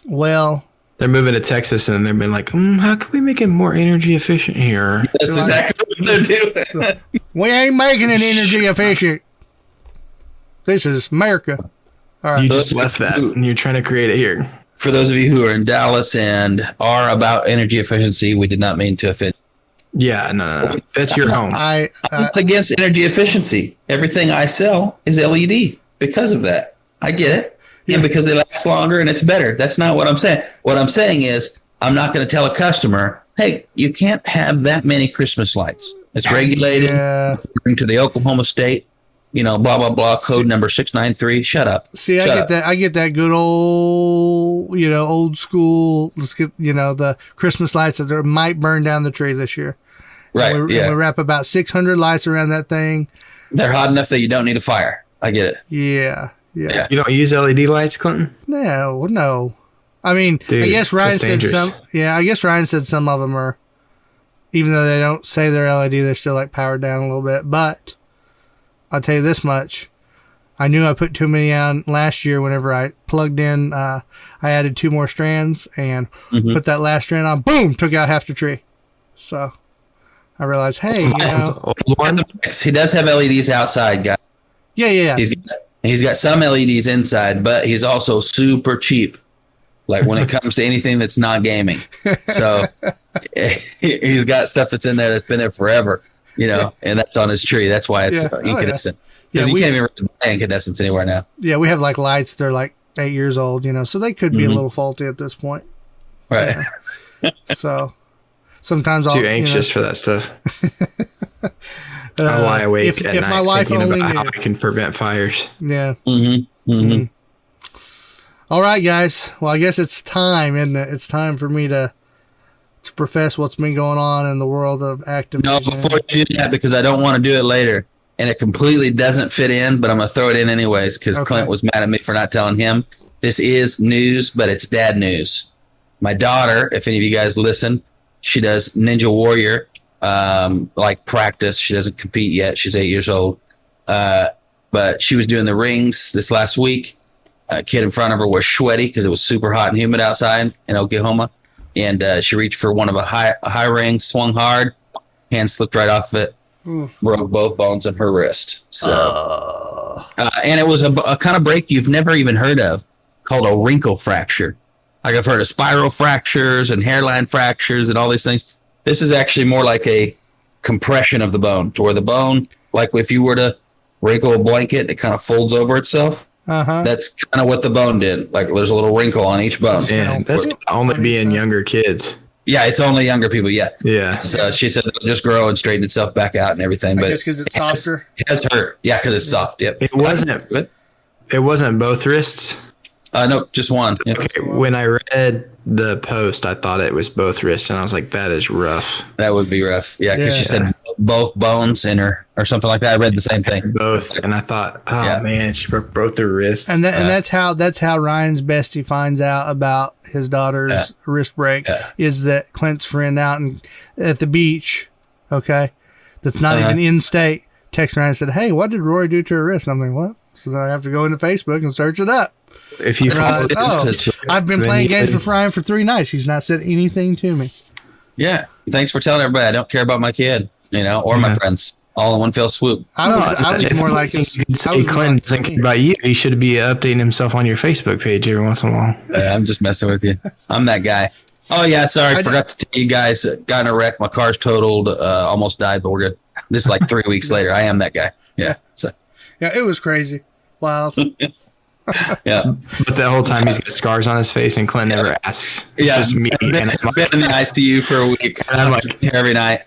Well, they're moving to Texas, and they've been like, "How can we make it more energy efficient here?" That's exactly what they're doing. We ain't making it energy efficient. This is America. All right. You just left that, and you're trying to create it here. For those of you who are in Dallas and are about energy efficiency, we did not mean to offend. Yeah, no. That's your home. I'm not against energy efficiency. Everything I sell is LED because of that. I get it. Yeah. And because they last longer and it's better. That's not what I'm saying. What I'm saying is I'm not going to tell a customer, hey, you can't have that many Christmas lights. It's regulated according to the Oklahoma State, blah, blah, blah, code number 693. Shut up. See, I get that good old, old school, let's get, the Christmas lights that might burn down the tree this year. Right. And we wrap about 600 lights around that thing. They're hot enough that you don't need a fire. I get it. Yeah. You don't use LED lights, Clinton? No. I mean, dude, I guess Ryan said some. Yeah, I guess Ryan said some of them are even though they don't say they're LED, they're still like powered down a little bit. But I'll tell you this much. I knew I put too many on last year whenever I plugged in. I added 2 more strands and put that last strand on. Boom! Took out half the tree. So I realized, hey, you know. He does have LEDs outside, guys. Yeah. He's got some LEDs inside, but he's also super cheap. Like when it comes to anything that's not gaming. So he's got stuff that's in there that's been there forever, you know, and that's on his tree. That's why it's incandescent. Because you can't even buy incandescents anywhere now. Yeah, we have like lights. They're like 8 years old, you know, so they could be a little faulty at this point. Right. So sometimes I'll too anxious for that stuff. I lie awake at night my wife thinking only about how knew. I can prevent fires. Yeah. All right, guys. Well, I guess it's time, isn't it? It's time for me to profess what's been going on in the world of Activision. No, before you do that, because I don't want to do it later, and it completely doesn't fit in, but I'm going to throw it in anyways, because Clint was mad at me for not telling him. This is news, but it's dad news. My daughter, if any of you guys listen, she does Ninja Warrior, like practice. She doesn't compete yet. She's 8 years old. But she was doing the rings this last week. A kid in front of her was sweaty because it was super hot and humid outside in Oklahoma. And she reached for one of a high ring, swung hard, hand slipped right off it, broke both bones in her wrist. So, and it was a kind of break you've never even heard of, called a wrinkle fracture. Like I've heard of spiral fractures and hairline fractures and all these things. This is actually more like a compression of the bone, to where the bone, like if you were to wrinkle a blanket, it kind of folds over itself. That's kind of what the bone did. Like there's a little wrinkle on each bone. Yeah, that's only being younger kids. Yeah, it's only younger people. Yeah. Yeah. So she said it'll just grow and straighten itself back out and everything. But just because it's softer. It has hurt. Yeah, because it's soft. Yep. It wasn't both wrists. No, just one. Yep. Okay, when I read the post, I thought it was both wrists, and I was like, that is rough. That would be rough. Yeah, because she said both bones in her or something like that. I read the same thing. Both, and I thought, man, she broke both her wrists. And that's how Ryan's bestie finds out about his daughter's wrist break is that Clint's friend out at the beach, okay, that's not even in state, texted Ryan and said, hey, what did Rory do to her wrist? And I'm like, what? So then I have to go into Facebook and search it up. If you I've been playing games with Ryan for 3 nights. He's not said anything to me. Yeah. Thanks for telling everybody I don't care about my kid, you know, or my friends, all in one fell swoop. I was more like, Clint doesn't care about you. He should be updating himself on your Facebook page every once in a while. I'm just messing with you. I'm that guy. Oh yeah, sorry, forgot to tell you guys. Got in a wreck. My car's totaled. Almost died, but we're good. This is like 3 weeks later. I am that guy. Yeah. So. Yeah, it was crazy. Wow. Yeah, but the whole time he's got scars on his face, and Clint never asks. It's just me. And I've been in the ICU for a week. And I'm like every night.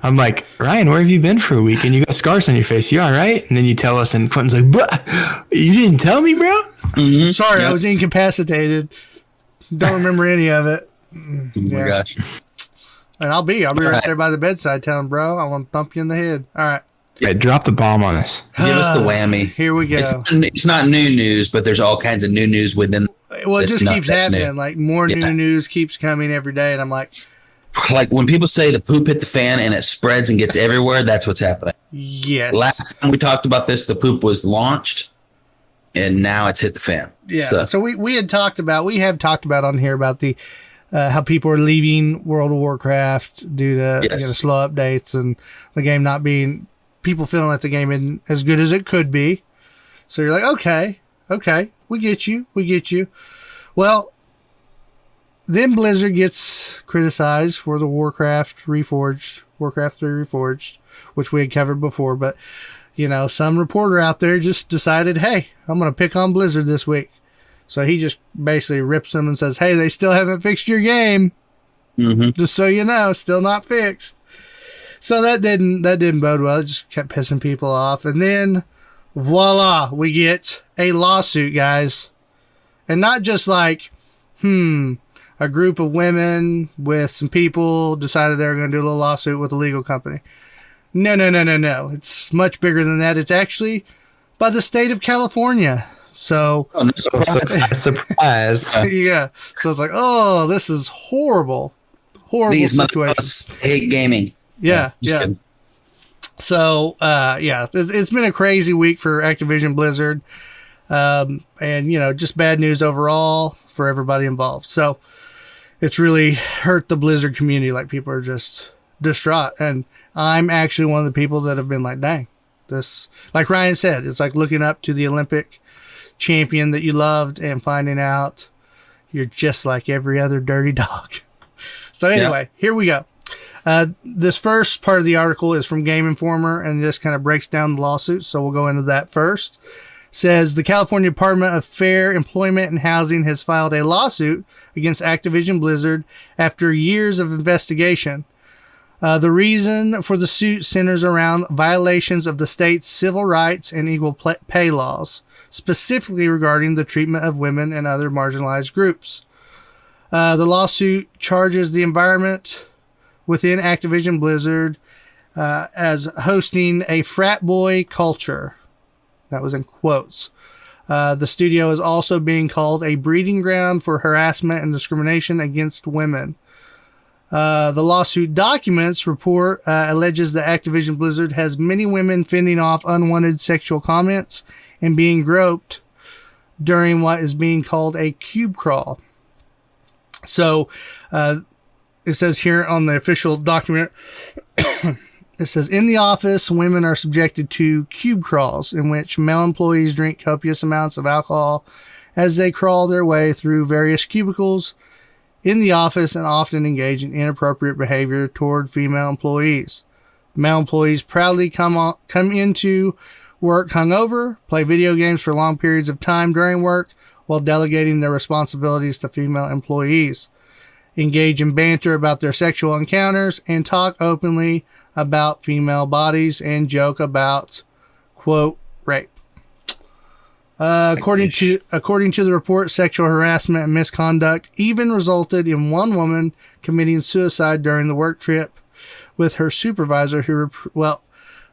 I'm like, Ryan, where have you been for a week? And you got scars on your face. You all right? And then you tell us, and Clinton's like, "But you didn't tell me, bro." Mm-hmm. Sorry, I was incapacitated. Don't remember any of it. Oh my gosh. And I'll be right there by the bedside, telling bro, I want to thump you in the head. All right. Yeah, drop the bomb on us. Give us the whammy. Here we go. It's not new news, but there's all kinds of new news within. Well, it just keeps happening. Like more new news keeps coming every day, and I'm like when people say the poop hit the fan and it spreads and gets everywhere, that's what's happening. Yes. Last time we talked about this, the poop was launched, and now it's hit the fan. Yeah. So we have talked about on here about the how people are leaving World of Warcraft due to slow updates and the game not being. People feeling like the game isn't as good as it could be. So you're like, okay, we get you. Well, then Blizzard gets criticized for the Warcraft 3 Reforged, which we had covered before. But, you know, some reporter out there just decided, hey, I'm going to pick on Blizzard this week. So he just basically rips them and says, hey, they still haven't fixed your game. Mm-hmm. Just so you know, still not fixed. So that didn't bode well. It just kept pissing people off. And then, voila, we get a lawsuit, guys. And not just like, a group of women with some people decided they were going to do a little lawsuit with a legal company. No. It's much bigger than that. It's actually by the state of California. So, surprise. Yeah. So it's like, oh, this is horrible. horrible These situation. motherfuckers hate gaming. Yeah. Just kidding. So, it's been a crazy week for Activision Blizzard. And, just bad news overall for everybody involved. So it's really hurt the Blizzard community. Like, people are just distraught. And I'm actually one of the people that have been like, dang, this, like Ryan said, it's like looking up to the Olympic champion that you loved and finding out you're just like every other dirty dog. So anyway, Here we go. This first part of the article is from Game Informer, and this kind of breaks down the lawsuit. So we'll go into that first. Says the California Department of Fair Employment and Housing has filed a lawsuit against Activision Blizzard after years of investigation. The reason for the suit centers around violations of the state's civil rights and equal pay laws, specifically regarding the treatment of women and other marginalized groups. The lawsuit charges the environment within Activision Blizzard as hosting a frat boy culture. That was in quotes. The studio is also being called a breeding ground for harassment and discrimination against women. The lawsuit documents report alleges that Activision Blizzard has many women fending off unwanted sexual comments and being groped during what is being called a cube crawl. So, it says here on the official document, it says, in the office, women are subjected to cube crawls in which male employees drink copious amounts of alcohol as they crawl their way through various cubicles in the office and often engage in inappropriate behavior toward female employees. Male employees proudly come into work hungover, play video games for long periods of time during work while delegating their responsibilities to female employees, engage in banter about their sexual encounters, and talk openly about female bodies and joke about, quote, rape. According to the report, sexual harassment and misconduct even resulted in one woman committing suicide during the work trip with her supervisor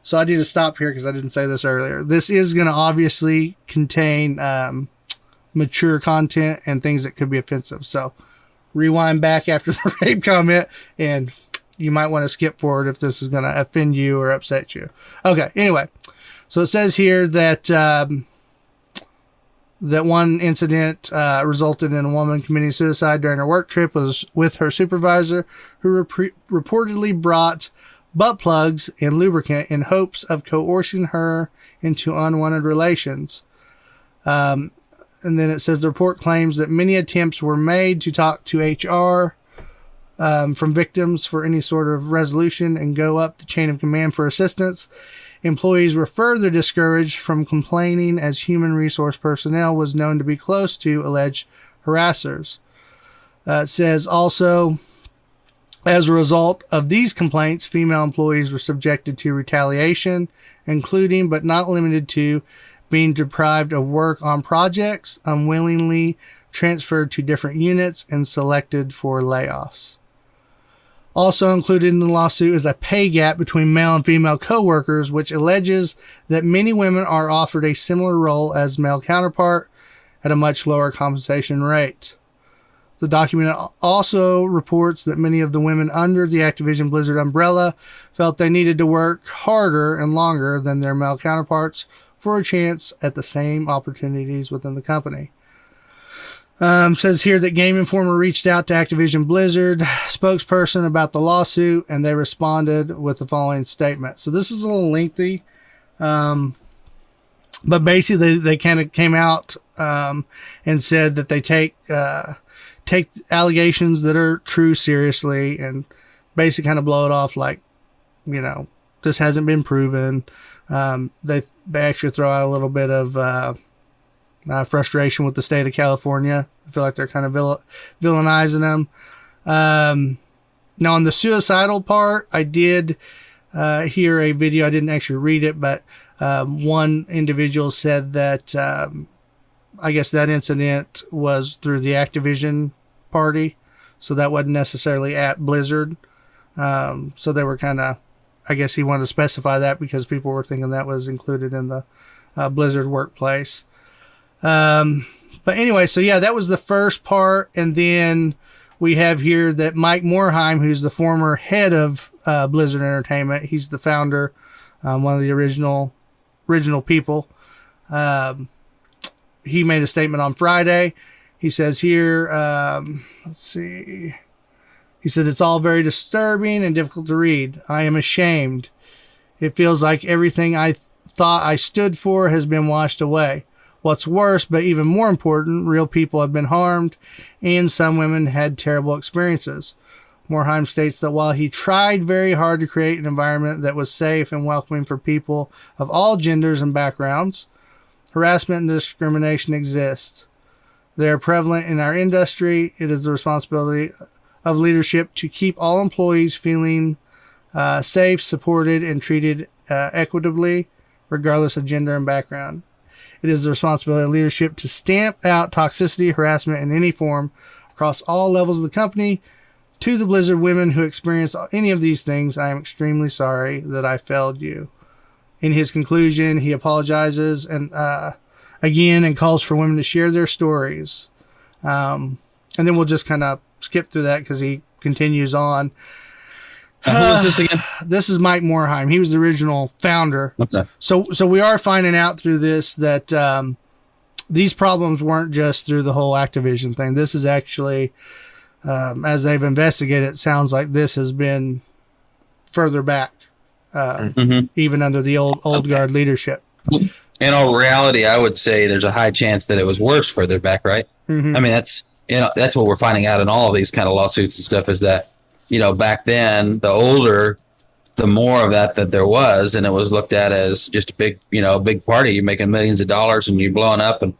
so I need to stop here because I didn't say this earlier. This is going to obviously contain mature content and things that could be offensive. So rewind back after the rape comment, and you might want to skip forward if this is going to offend you or upset you. Okay, anyway. So it says here that that one incident resulted in a woman committing suicide during her work trip was with her supervisor, who reportedly brought butt plugs and lubricant in hopes of coercing her into unwanted relations. And then it says the report claims that many attempts were made to talk to HR from victims for any sort of resolution and go up the chain of command for assistance. Employees were further discouraged from complaining as human resource personnel was known to be close to alleged harassers. It says also, as a result of these complaints, female employees were subjected to retaliation, including but not limited to being deprived of work on projects, unwillingly transferred to different units, and selected for layoffs. Also included in the lawsuit is a pay gap between male and female coworkers, which alleges that many women are offered a similar role as male counterpart at a much lower compensation rate. The document also reports that many of the women under the Activision Blizzard umbrella felt they needed to work harder and longer than their male counterparts for a chance at the same opportunities within the company. Says here that Game Informer reached out to Activision Blizzard spokesperson about the lawsuit, and they responded with the following statement. So this is a little lengthy, but basically they kind of came out and said that they take allegations that are true seriously, and basically kind of blow it off like, this hasn't been proven. They actually throw out a little bit of frustration with the state of California. I feel like they're kind of villainizing them. Now on the suicidal part, I did hear a video. I didn't actually read it, but one individual said that I guess that incident was through the Activision party, so that wasn't necessarily at Blizzard. So they were kind of, I guess he wanted to specify that because people were thinking that was included in the Blizzard workplace. But anyway, so yeah, that was the first part. And then we have here that Mike Morhaime, who's the former head of Blizzard Entertainment, he's the founder, one of the original people. He made a statement on Friday. He says here, let's see. He said, it's all very disturbing and difficult to read. I am ashamed. It feels like everything I thought I stood for has been washed away. What's worse, but even more important, real people have been harmed, and some women had terrible experiences. Morhaime states that while he tried very hard to create an environment that was safe and welcoming for people of all genders and backgrounds, harassment and discrimination exist. They are prevalent in our industry. It is the responsibility of leadership to keep all employees feeling safe, supported, and treated equitably, regardless of gender and background. It is the responsibility of leadership to stamp out toxicity, harassment in any form across all levels of the company. To the Blizzard women who experience any of these things, I am extremely sorry that I failed you. In his conclusion, he apologizes and again and calls for women to share their stories. And then we'll just kind of skip through that because he continues on. Who is this again? This is Mike Morhaime. He was the original founder. Okay. So we are finding out through this that these problems weren't just through the whole Activision thing. This is actually, as they've investigated, it sounds like this has been further back, even under the old guard leadership. In all reality, I would say there's a high chance that it was worse further back, right? Mm-hmm. I mean, that's what we're finding out in all of these kind of lawsuits and stuff is that, back then, the older, the more of that there was, and it was looked at as just a big, big party. You're making millions of dollars and you're blowing up. And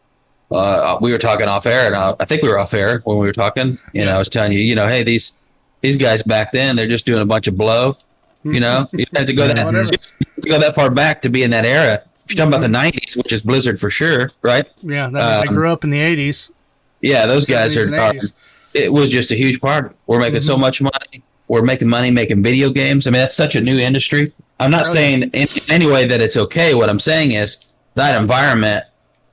we were talking off air, and I think we were off air when we were talking. I was telling you, hey, these guys back then, they're just doing a bunch of blow. You have to go that far back to be in that era. If you're talking about the 90s, which is Blizzard for sure, right? Yeah, they grew up in the 80s. Yeah, those guys are. It was just a huge part. We're making so much money. We're making money making video games. I mean, that's such a new industry. I'm not saying in any way that it's okay. What I'm saying is that environment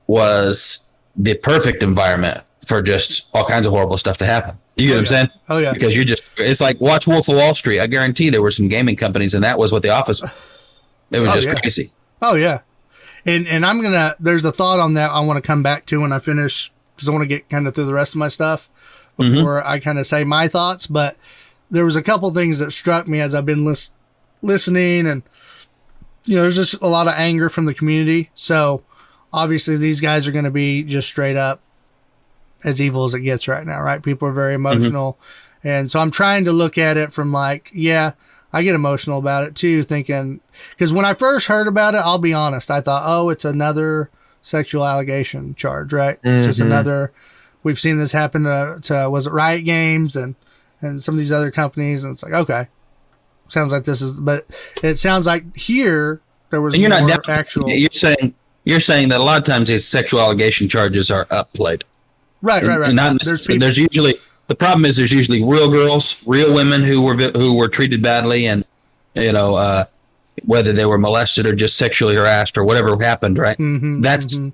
was the perfect environment for just all kinds of horrible stuff to happen. You get what I'm saying? Oh, yeah. Because it's like watch Wolf of Wall Street. I guarantee there were some gaming companies, and that was what the office was. It was crazy. Oh, yeah. And there's a thought on that I want to come back to when I finish, because I want to get kind of through the rest of my stuff before I kind of say my thoughts. But there was a couple things that struck me as I've been listening, and, there's just a lot of anger from the community. So obviously these guys are going to be just straight up as evil as it gets right now, right? People are very emotional. And so I'm trying to look at it from I get emotional about it too, thinking, because when I first heard about it, I'll be honest, I thought, it's another sexual allegation charge, right? It's just another, we've seen this happen to was it Riot Games and some of these other companies. And it's like, okay, sounds like this is, but it sounds like here there was more actual. You're saying that a lot of times these sexual allegation charges are upplayed. Right. There's usually, the problem is there's usually real girls, real women who were treated badly, and whether they were molested or just sexually harassed or whatever happened, right? And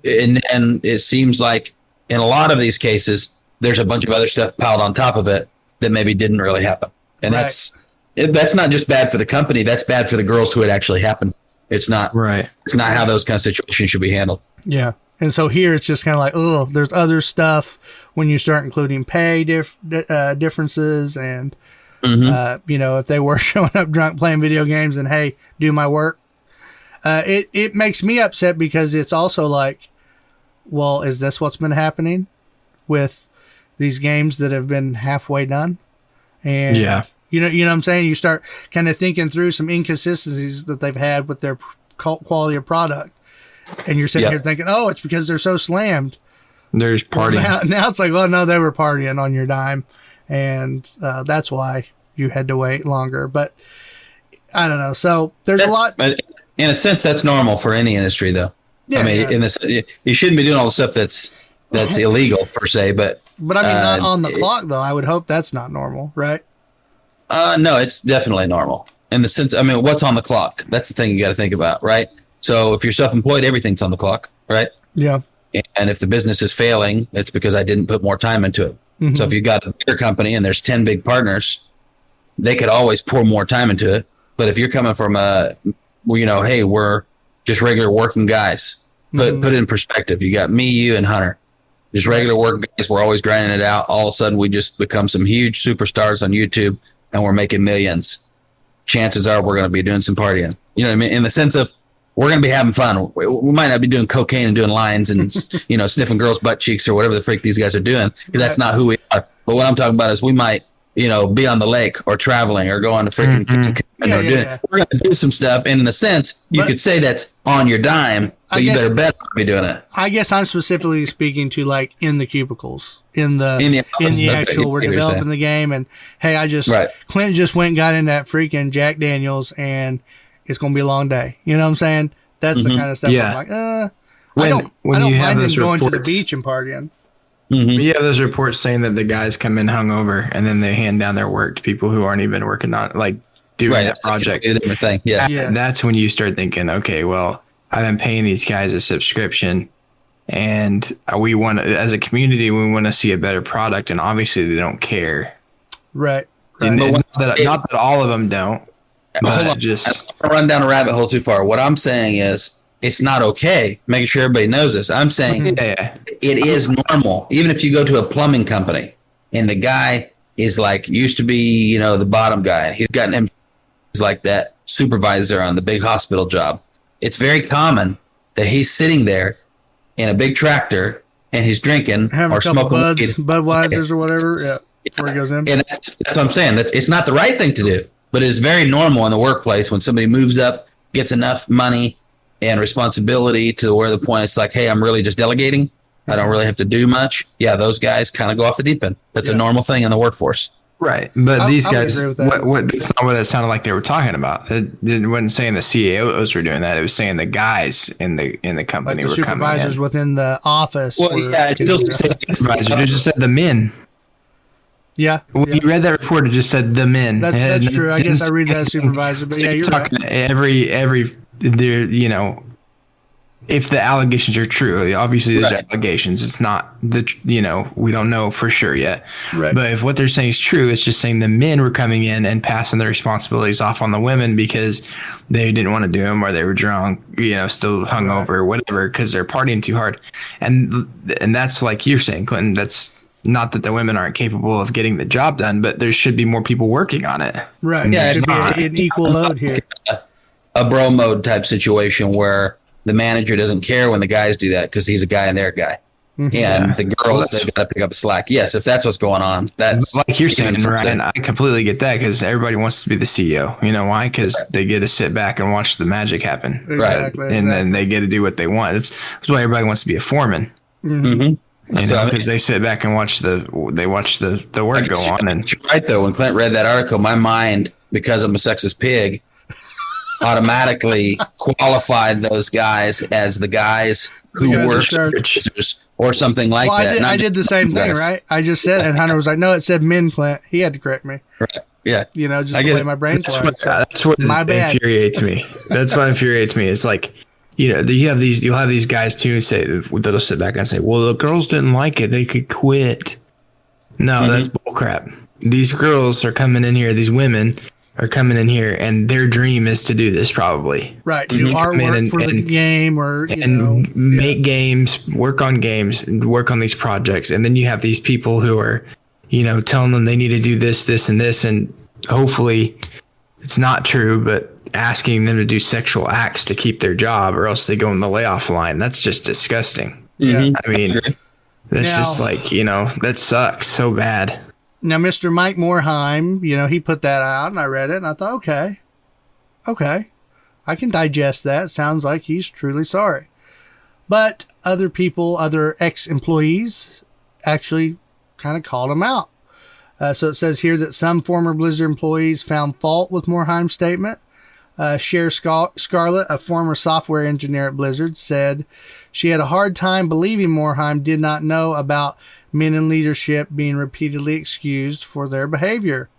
it seems like in a lot of these cases there's a bunch of other stuff piled on top of it that maybe didn't really happen, and that's not just bad for the company. That's bad for the girls who it actually happened. It's not right. It's not how those kind of situations should be handled. Yeah. And so here it's just kind of like, there's other stuff when you start including pay differences and, if they were showing up drunk playing video games and, hey, do my work. It makes me upset because it's also like, well, is this what's been happening with these games that have been halfway done? And you know what I'm saying? You start kind of thinking through some inconsistencies that they've had with their quality of product. And you're sitting here thinking, it's because they're so slammed. There's partying. Now it's like, well, no, they were partying on your dime. And that's why you had to wait longer. But I don't know. So there's a lot. In a sense, that's normal for any industry, though. Yeah, I mean, you shouldn't be doing all the stuff that's illegal per se. But I mean, not on the clock, though. I would hope that's not normal, right? No, it's definitely normal. In the sense, I mean, what's on the clock? That's the thing you got to think about, right? So if you're self-employed, everything's on the clock, right? Yeah. And if the business is failing, it's because I didn't put more time into it. Mm-hmm. So if you've got a bigger company and there's 10 big partners, they could always pour more time into it. But if you're coming from hey, we're just regular working guys, put it in perspective. You got me, you, and Hunter. Just regular working guys. We're always grinding it out. All of a sudden, we just become some huge superstars on YouTube, and we're making millions. Chances are we're going to be doing some partying. You know what I mean? In the sense of we're going to be having fun. We might not be doing cocaine and doing lines and sniffing girls' butt cheeks or whatever the freak these guys are doing, because that's not who we are. But what I'm talking about is we might be on the lake or traveling or going to freaking we're going to do some stuff. And in a sense, you could say that's on your dime, but you better bet be doing it. I guess I'm specifically speaking to like in the cubicles, in the actual, we're developing the game. And hey, Clint just went and got in that freaking Jack Daniels, and it's going to be a long day. You know what I'm saying? That's the kind of stuff I'm like, I don't mind them going to the beach and partying. Mm-hmm. You have those reports saying that the guys come in hungover and then they hand down their work to people who aren't even working on doing that project. Thing. Yeah. That's when you start thinking, okay, well, I've been paying these guys a subscription, and we want to, as a community, we want to see a better product, and obviously they don't care. Right. And not that all of them don't. But I don't run down a rabbit hole too far. What I'm saying is, it's not okay. Making sure everybody knows this. I'm saying it is normal. Even if you go to a plumbing company and the guy is used to be, the bottom guy. He's gotten him like that supervisor on the big hospital job. It's very common that he's sitting there in a big tractor and he's drinking or smoking Budweisers or whatever. Yeah, before he goes in. And that's what I'm saying. It's not the right thing to do, but it's very normal in the workplace when somebody moves up, gets enough money and responsibility to where the point it's like, hey, I'm really just delegating. I don't really have to do much. Yeah, those guys kind of go off the deep end. That's a normal thing in the workforce. Right. But these guys, that's not what it sounded like they were talking about. It wasn't saying the CAOs were doing that. It was saying the guys in the company were coming in. Supervisors within the office. Well, it still says supervisors. It just said the men. Yeah. When you read that report, it just said the men. That's true. I guess I read that as supervisor, but yeah, you're talking right. If the allegations are true, obviously there's allegations. It's not we don't know for sure yet. Right. But if what they're saying is true, it's just saying the men were coming in and passing their responsibilities off on the women because they didn't want to do them or they were drunk, still hungover or whatever because they're partying too hard. And that's like you're saying, Clinton, that's not that the women aren't capable of getting the job done, but there should be more people working on it. Right. And there should be an equal load here. A bro mode type situation where the manager doesn't care when the guys do that because he's a guy and they're a guy. Mm-hmm. And the girls, they've got to pick up the slack. Yes, if that's what's going on, that's like you're saying, right? And I completely get that because everybody wants to be the CEO. You know why? Because they get to sit back and watch the magic happen, right? And then they get to do what they want. That's why everybody wants to be a foreman. Mm-hmm. Because they sit back and watch the work go on. And right though, when Clint read that article, my mind, because I'm a sexist pig, automatically qualified those guys as the guys who were producers or something like that. I did the same thing, right? I just said, and Hunter was like, "No, it said men, Clint." He had to correct me. Right. Yeah. Just the way my brain's wired. That's what infuriates me. That's what infuriates me. It's like, you'll have these guys too that'll sit back and say, "Well, the girls didn't like it; they could quit." No, that's bullcrap. These girls are coming in here. These women are coming in here, and their dream is to do this probably. Right, do artwork for the game or make games, work on games, and work on these projects. And then you have these people who are, telling them they need to do this, this, and this, and hopefully it's not true, but asking them to do sexual acts to keep their job, or else they go in the layoff line. That's just disgusting. Yeah, I mean, that's just like that sucks so bad. Now, Mr. Mike Morheim, he put that out and I read it and I thought, okay, I can digest that. Sounds like he's truly sorry. But other ex-employees actually kind of called him out. So it says here that some former Blizzard employees found fault with Morheim's statement. Cher Scarlett, a former software engineer at Blizzard, said she had a hard time believing Morheim did not know about men in leadership being repeatedly excused for their behavior.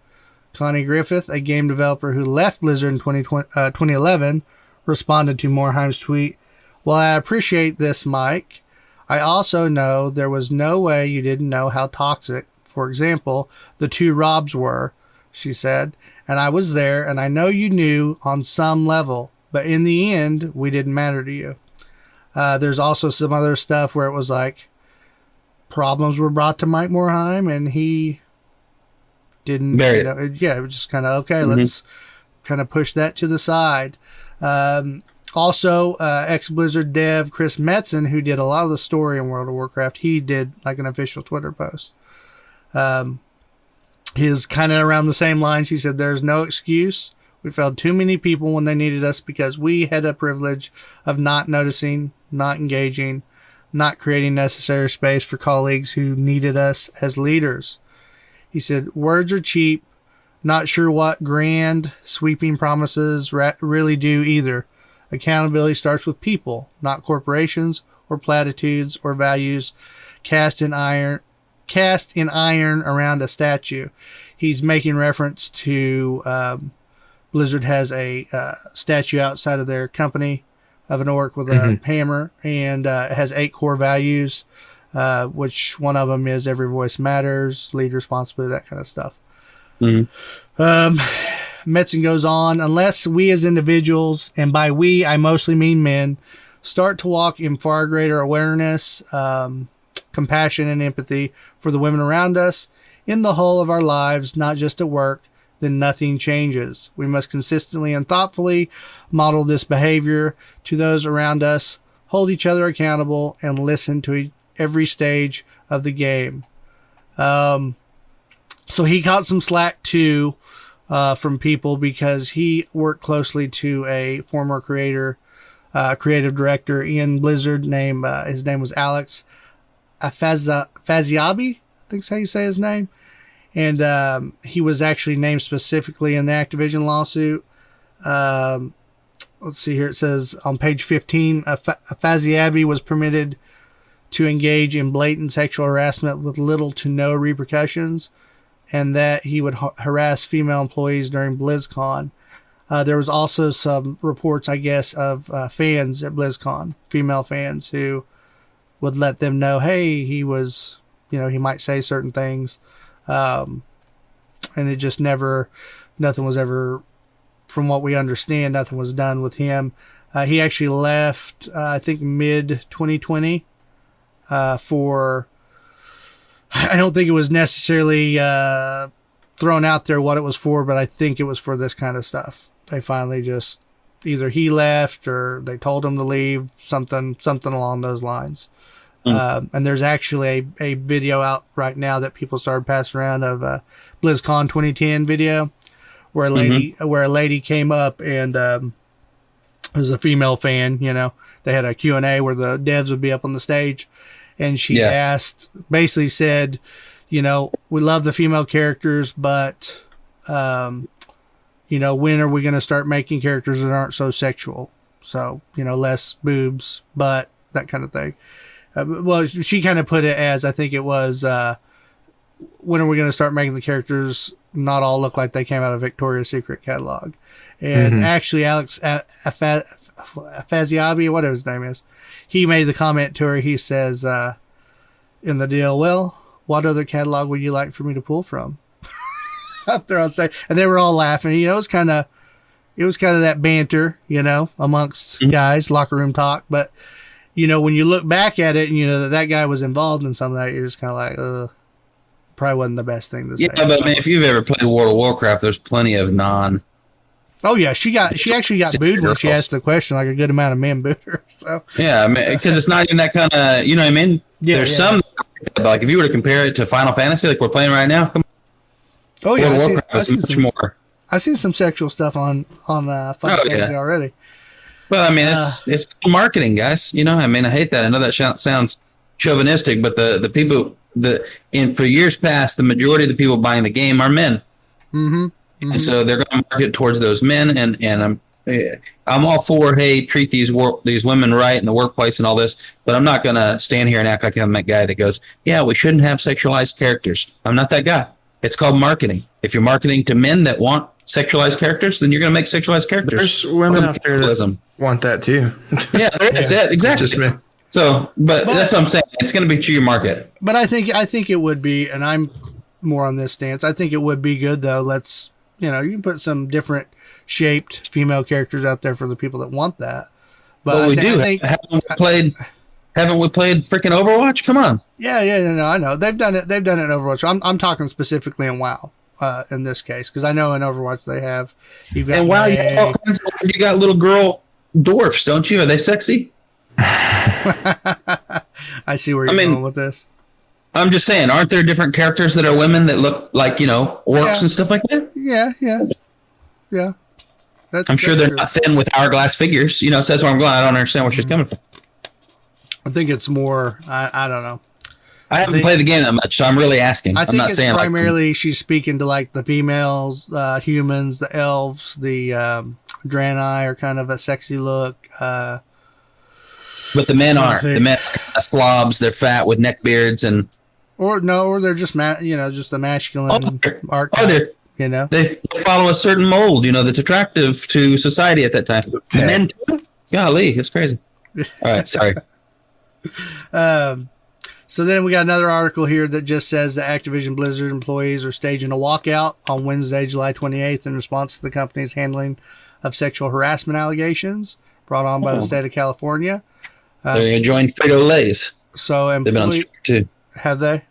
Connie Griffith, a game developer who left Blizzard in 2011, responded to Morheim's tweet, "Well, I appreciate this, Mike. I also know there was no way you didn't know how toxic For example, the two Robs were, she said, and I was there, and I know you knew on some level, but in the end, we didn't matter to you. There's also some other stuff where it was like problems were brought to Mike Morheim, and he didn't, it was just kind of, okay, let's kind of push that to the side. Also, ex-Blizzard dev Chris Metzen, who did a lot of the story in World of Warcraft, he did like an official Twitter post. His kind of around the same lines. He said, there's no excuse. We failed too many people when they needed us because we had a privilege of not noticing, not engaging, not creating necessary space for colleagues who needed us as leaders. He said, words are cheap. Not sure what grand sweeping promises really do either. Accountability starts with people, not corporations or platitudes or values cast in iron around a statue. He's making reference to Blizzard has a statue outside of their company of an orc with a hammer, and it has 8 core values, which one of them is every voice matters, lead responsibility, that kind of stuff. Metzen goes on, unless we as individuals, and by we I mostly mean men, start to walk in far greater awareness, compassion, and empathy for the women around us in the whole of our lives, not just at work, then nothing changes. We must consistently and thoughtfully model this behavior to those around us, hold each other accountable, and listen to every stage of the game. So he caught some slack too from people because he worked closely to a former creative director in Blizzard named his name was Alex Faziabi, I think is how you say his name. And he was actually named specifically in the Activision lawsuit. Let's see here. It says on page 15, Faziabi was permitted to engage in blatant sexual harassment with little to no repercussions, and that he would harass female employees during BlizzCon. There was also some reports, I guess, of fans at BlizzCon, female fans who would let them know, hey, he was, he might say certain things. And it just nothing was ever, from what we understand, nothing was done with him. He actually left, I think mid 2020, for, I don't think it was necessarily, thrown out there what it was for, but I think it was for this kind of stuff. They finally just, either he left or they told him to leave, something along those lines. And there's actually a video out right now that people started passing around of BlizzCon 2010 video where a lady came up and it was a female fan. They had a Q&A where the devs would be up on the stage, and she basically said, we love the female characters, but when are we going to start making characters that aren't so sexual? So less boobs, butt, that kind of thing. Well, she kind of put it as, I think it was, when are we going to start making the characters not all look like they came out of Victoria's Secret catalog? And actually, Alex Faziabi, whatever his name is, he made the comment to her. He says, in the deal, well, what other catalog would you like for me to pull from? Up there on stage. And they were all laughing. It was kind of that banter, amongst guys, locker room talk. But, when you look back at it and that guy was involved in some of that, you're just kind of like, probably wasn't the best thing to say. Yeah, but man, if you've ever played World of Warcraft, there's plenty of non. Oh yeah, she actually got booed when she asked the question. Like a good amount of men booed her. So yeah, because it's not even that kind of, what I mean? Yeah, there's some, like if you were to compare it to Final Fantasy, like we're playing right now. Oh yeah, I see some sexual stuff on Final Fantasy already. Well, I mean, it's marketing, guys. I hate that. I know that sounds chauvinistic, but the people for years past, the majority of the people buying the game are men. And so they're going to market towards those men. And I'm all for, hey, treat these women right in the workplace and all this, but I'm not going to stand here and act like I'm that guy that goes, yeah, we shouldn't have sexualized characters. I'm not that guy. It's called marketing. If you're marketing to men that want sexualized characters, then you're going to make sexualized characters. There's women out there that want that too. Yeah, there is. Yeah, exactly. Just men. So, but that's what I'm saying. It's going to be to your market. But I think it would be, and I'm more on this stance. I think it would be good though. You can put some different shaped female characters out there for the people that want that. But well, haven't we played freaking Overwatch? Come on. Yeah, no, I know. They've done it in Overwatch. I'm talking specifically in WoW, in this case, because I know in Overwatch they have. You got little girl dwarfs, don't you? Are they sexy? I see where you're going with this. I'm just saying, aren't there different characters that are women that look like, orcs and stuff like that? Yeah. I'm sure they're not thin with hourglass figures. So that's where I'm going. I don't understand where she's coming from. I think it's more, I don't know. I haven't played the game that much, so I'm really asking. I'm not saying primarily she's speaking to like the females, humans, the elves, the Draenei are kind of a sexy look. But the men aren't. The men are slobs. They're fat with neck beards or they're just just the masculine archetype. They follow a certain mold, that's attractive to society at that time. And men, golly, it's crazy. All right, sorry. So then we got another article here that just says that Activision Blizzard employees are staging a walkout on Wednesday, July 28th in response to the company's handling of sexual harassment allegations brought on by the state of California. They're enjoying Frito-Lays. So they've been on strike too. Have they?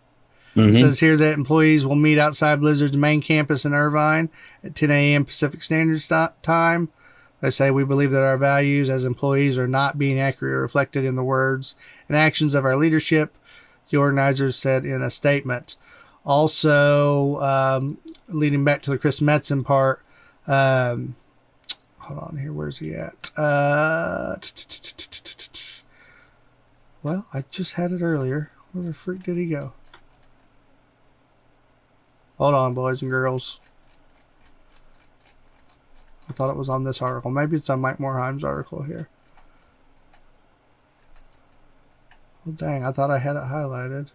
Mm-hmm. It says here that employees will meet outside Blizzard's main campus in Irvine at 10 a.m. Pacific Standard Time. They say, we believe that our values as employees are not being accurately reflected in the words and actions of our leadership, the organizers said in a statement. Also, leading back to the Chris Metzen part, hold on here, where's he at? Well, I just had it earlier. Where the freak did he go? Hold on, boys and girls. I thought it was on this article. Maybe it's on Mike Morheim's article here. Well, dang, I thought I had it highlighted.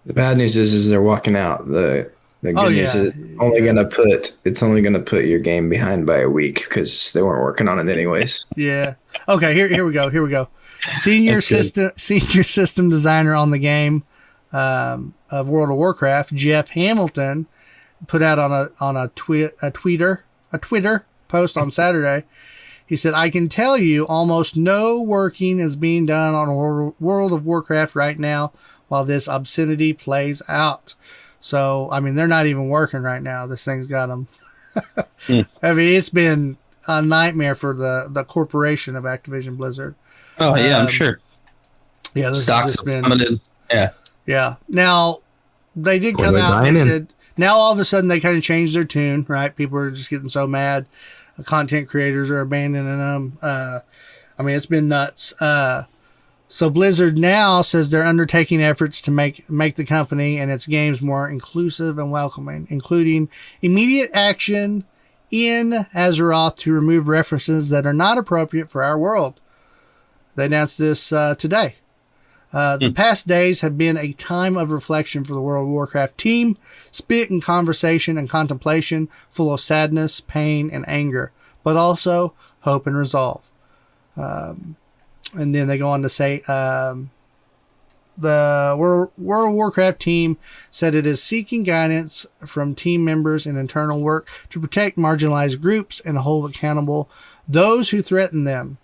The bad news is they're walking out. The good news is it's only gonna put your game behind by a week because they weren't working on it anyways. Yeah. Okay. Here we go. Senior system designer on the game of World of Warcraft, Jeff Hamilton, put out on a Twitter post on Saturday. He said, I can tell you almost no working is being done on World of Warcraft right now while this obscenity plays out. So, they're not even working right now. This thing's got them. It's been a nightmare for the corporation of Activision Blizzard. Oh, yeah, I'm sure. Yeah, stocks have plummeted. Yeah. Yeah. Now, they did come out and said, now all of a sudden they kind of changed their tune, right? People are just getting so mad. Content creators are abandoning them. It's been nuts. So Blizzard now says they're undertaking efforts to make the company and its games more inclusive and welcoming, including immediate action in Azeroth to remove references that are not appropriate for our world. They announced this today. The past days have been a time of reflection for the World of Warcraft team, spent in conversation and contemplation, full of sadness, pain, and anger, but also hope and resolve. And then they go on to say, the World of Warcraft team said it is seeking guidance from team members in internal work to protect marginalized groups and hold accountable those who threaten them.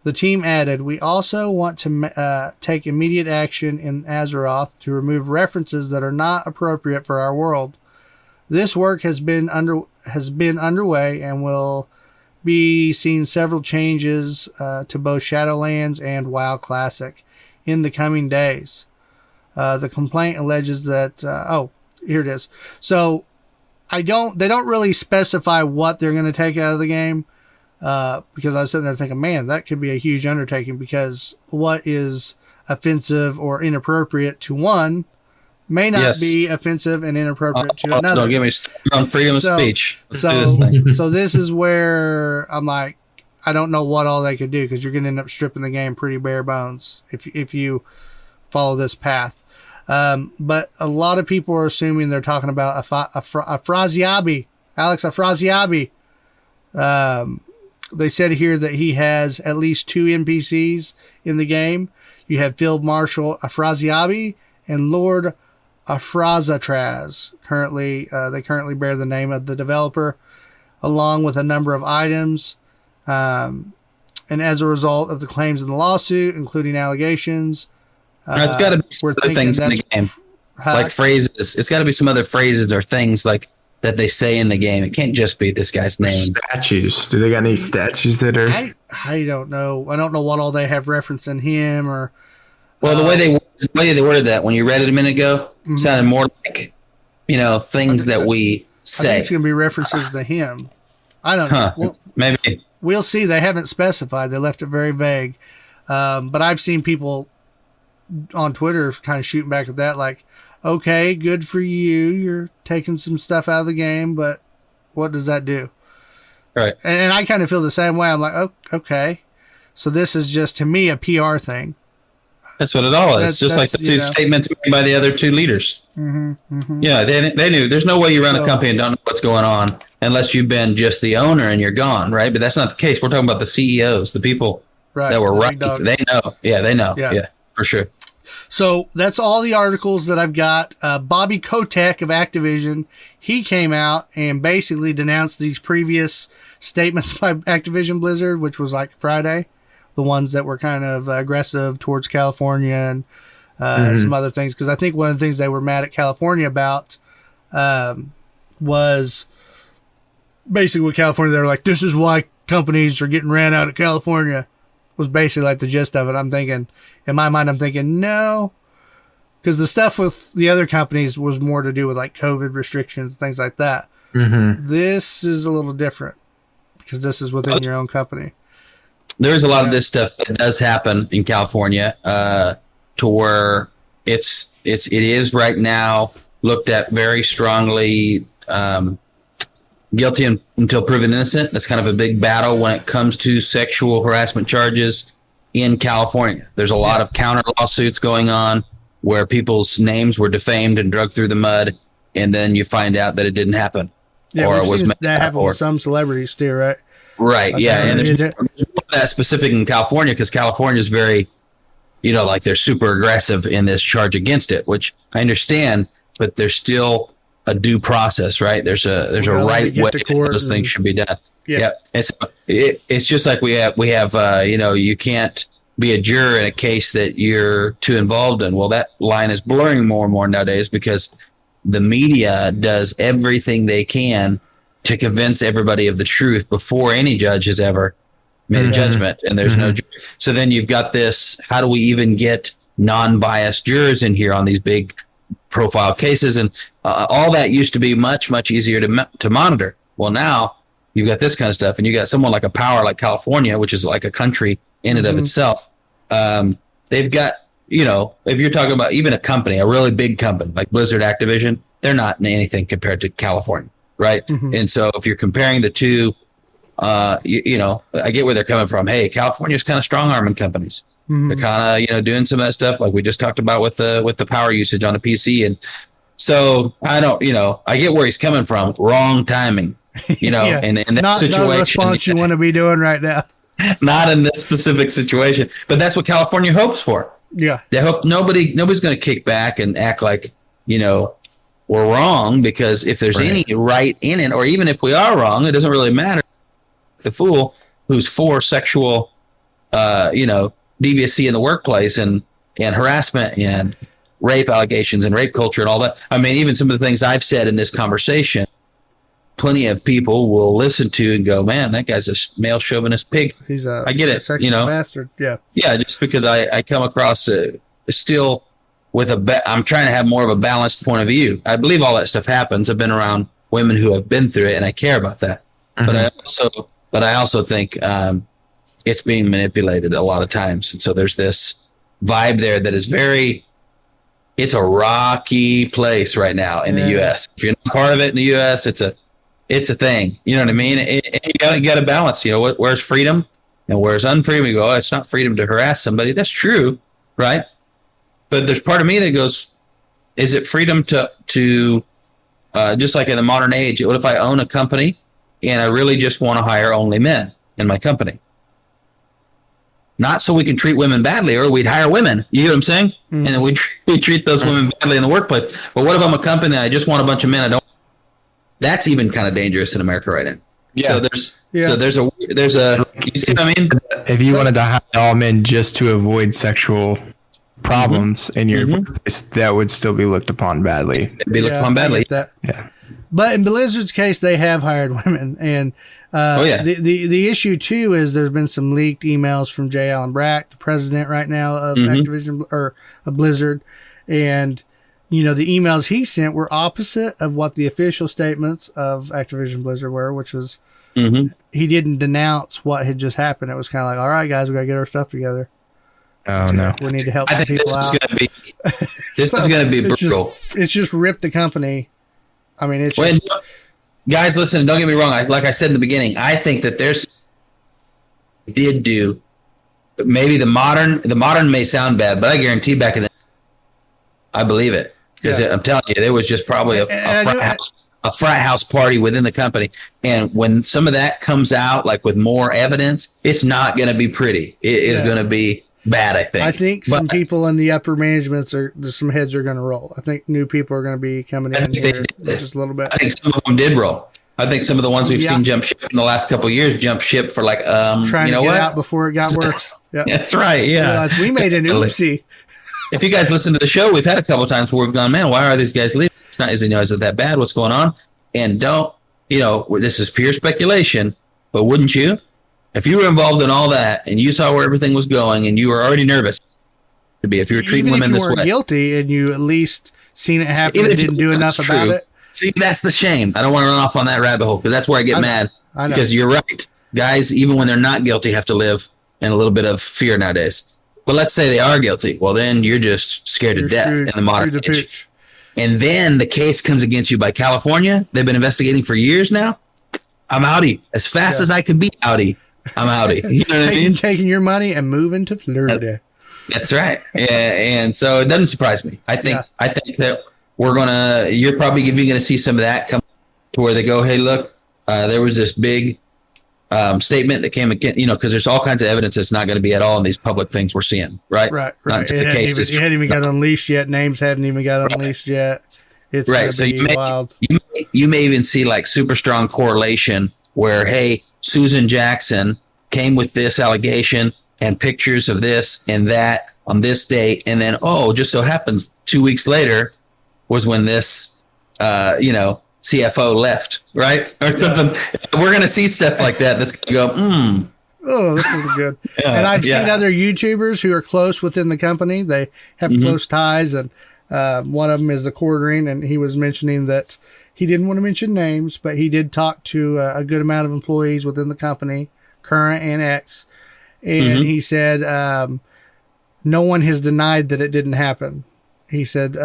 The team added, we also want to take immediate action in Azeroth to remove references that are not appropriate for our world. This work has been underway and will be seeing several changes to both Shadowlands and WoW Classic in the coming days. The complaint alleges that here it is. So they don't really specify what they're going to take out of the game. Because I was sitting there thinking, man, that could be a huge undertaking because what is offensive or inappropriate to one may not be offensive and inappropriate to another. Don't get me started on freedom of speech. So this is where I'm like, I don't know what all they could do because you're going to end up stripping the game pretty bare bones if you follow this path. But a lot of people are assuming they're talking about Afraziabi, Alex Afraziabi. They said here that he has at least 2 NPCs in the game. You have Field Marshal Afraziabi and Lord Afrazatraz. They currently bear the name of the developer, along with a number of items. And as a result of the claims in the lawsuit, including allegations, it's got to be some other things in the game, like phrases. It's got to be some other phrases or things like that they say in the game. It can't just be this guy's name. Statues. Do they got any statues that are? I don't know. I don't know what all they have referencing him or. Well, the way they worded that when you read it a minute ago sounded more like, things that we say. I think it's going to be references to him. I don't know. Well, maybe. We'll see. They haven't specified. They left it very vague. But I've seen people on Twitter kind of shooting back at that like, okay, good for you. You're taking some stuff out of the game, but what does that do? Right. And I kind of feel the same way. I'm like, oh, okay. So this is just, to me, a PR thing. That's what it all is. Just like the two statements made by the other two leaders. Yeah, they knew. There's no way you run a company and don't know what's going on unless you've been just the owner and you're gone, right? But that's not the case. We're talking about the CEOs, the people that were running. They know. Yeah, they know. Yeah, for sure. So that's all the articles that I've got. Bobby Kotick of Activision, he came out and basically denounced these previous statements by Activision Blizzard, which was like Friday, the ones that were kind of aggressive towards California and some other things. Because I think one of the things they were mad at California about was basically with California, they were like, this is why companies are getting ran out of California. Was basically like the gist of it. I'm thinking, in my mind, no, because the stuff with the other companies was more to do with like COVID restrictions, things like that. This is a little different because this is within your own company. There's a lot of this stuff that does happen in California, to where it is right now looked at very strongly. Guilty until proven innocent. That's kind of a big battle when it comes to sexual harassment charges in California. There's a lot of counter lawsuits going on where people's names were defamed and dragged through the mud, and then you find out that it didn't happen. Yeah, or it was that happened with some celebrities too, right? Right. Yeah, and there's that specific in California because California is very, like they're super aggressive in this charge against it, which I understand, but there's still a due process, right? There's a right way those things should be done. Yeah. It's just like we have you can't be a juror in a case that you're too involved in. Well, that line is blurring more and more nowadays because the media does everything they can to convince everybody of the truth before any judge has ever made a judgment, and there's no. So then you've got this. How do we even get non-biased jurors in here on these big profile cases? And all that used to be much, much easier to monitor. Well, now you've got this kind of stuff, and you got someone like a power like California, which is like a country in and of itself. They've got, if you're talking about even a company, a really big company like Blizzard, Activision, they're not anything compared to California, right? And so if you're comparing the two, I get where they're coming from. Hey, California's kind of strong arming companies. They're kind of, doing some of that stuff like we just talked about with the power usage on a PC. And so I don't, I get where he's coming from. Wrong timing, and that not, situation. Not a response you want to be doing right now. Not in this specific situation, but that's what California hopes for. Yeah. They hope nobody's going to kick back and act like, we're wrong, because if there's any right in it, or even if we are wrong, it doesn't really matter. The fool who's for sexual, deviancy in the workplace and harassment and rape allegations and rape culture and all that. I mean, even some of the things I've said in this conversation, plenty of people will listen to and go, man, that guy's a male chauvinist pig. I get it. Bastard. Yeah. Yeah. Just because I come across still with I'm trying to have more of a balanced point of view. I believe all that stuff happens. I've been around women who have been through it, and I care about that. But I also think it's being manipulated a lot of times. And so there's this vibe there that is it's a rocky place right now in the U.S. If you're not part of it in the U.S., it's a thing. You know what I mean? And you got to balance, where's freedom and where's unfreedom? You go, it's not freedom to harass somebody. That's true, right? But there's part of me that goes, is it freedom to just like in the modern age, what if I own a company and I really just want to hire only men in my company? not so we can treat women badly, or we'd hire women. You get what I'm saying? Mm-hmm. And then we treat those women badly in the workplace. But what if I'm a company that I just want a bunch of men? That's even kind of dangerous in America right now. Yeah. So there's a you see what I mean? If you wanted to hire all men just to avoid sexual problems in your workplace, that would still be looked upon badly. It'd be looked upon badly. Yeah. But in Blizzard's case, they have hired women, and the issue too is there's been some leaked emails from J. Allen Brack, the president right now of Activision or of Blizzard, and the emails he sent were opposite of what the official statements of Activision Blizzard were, which was he didn't denounce what had just happened. It was kind of like, all right, guys, we got to get our stuff together. Oh no, we need to help people out. This is going to be brutal. It's just ripped the company. I mean, guys, listen, don't get me wrong. Like I said in the beginning, I think that did do maybe the modern may sound bad, but I guarantee back in the I believe it, because I'm telling you, there was just probably a frat house party within the company. And when some of that comes out, like with more evidence, it's not going to be pretty. It is going to be bad, I think. I think some people in the upper managements some heads are going to roll. I think new people are going to be coming in here just a little bit. I think some of them did roll. I think some of the ones we've seen jump ship in the last couple of years jump ship for like trying to get out before it got worse. Yeah. That's right. Yeah. We made an oopsie. If you guys listen to the show, we've had a couple of times where we've gone, man, why are these guys leaving? It's not, is it that bad? What's going on? And this is pure speculation, but wouldn't you? If you were involved in all that and you saw where everything was going and you were already nervous to be, if you were treating women this way. Even if you weren't guilty and you at least seen it happen and didn't do enough about it. See, that's the shame. I don't want to run off on that rabbit hole because that's where I get mad. Because you're right. Guys, even when they're not guilty, have to live in a little bit of fear nowadays. But let's say they are guilty. Well, then you're just scared to death in the modern age. And then the case comes against you by California. They've been investigating for years now. I'm outie. As fast as I can be outie, I'm outie. You know what I mean? Taking your money and moving to Florida. That's right. And so it doesn't surprise me. I think that you're probably even going to see some of that come to where they go, hey, look, there was this big statement that came again, because there's all kinds of evidence that's not going to be at all in these public things we're seeing, right? Right. It hadn't even got unleashed yet. Names hadn't even got unleashed yet. It's right. So wild. You may even see like super strong correlation where, hey, Susan Jackson came with this allegation and pictures of this and that on this date, and then just so happens 2 weeks later was when this CFO left, right? Or something. We're going to see stuff like that that's going to go, oh, this isn't good. And I've seen other YouTubers who are close within the company. They have close ties, and one of them is the quartering, and he was mentioning that he didn't want to mention names, but he did talk to a good amount of employees within the company, current and ex, and he said no one has denied that it didn't happen. He said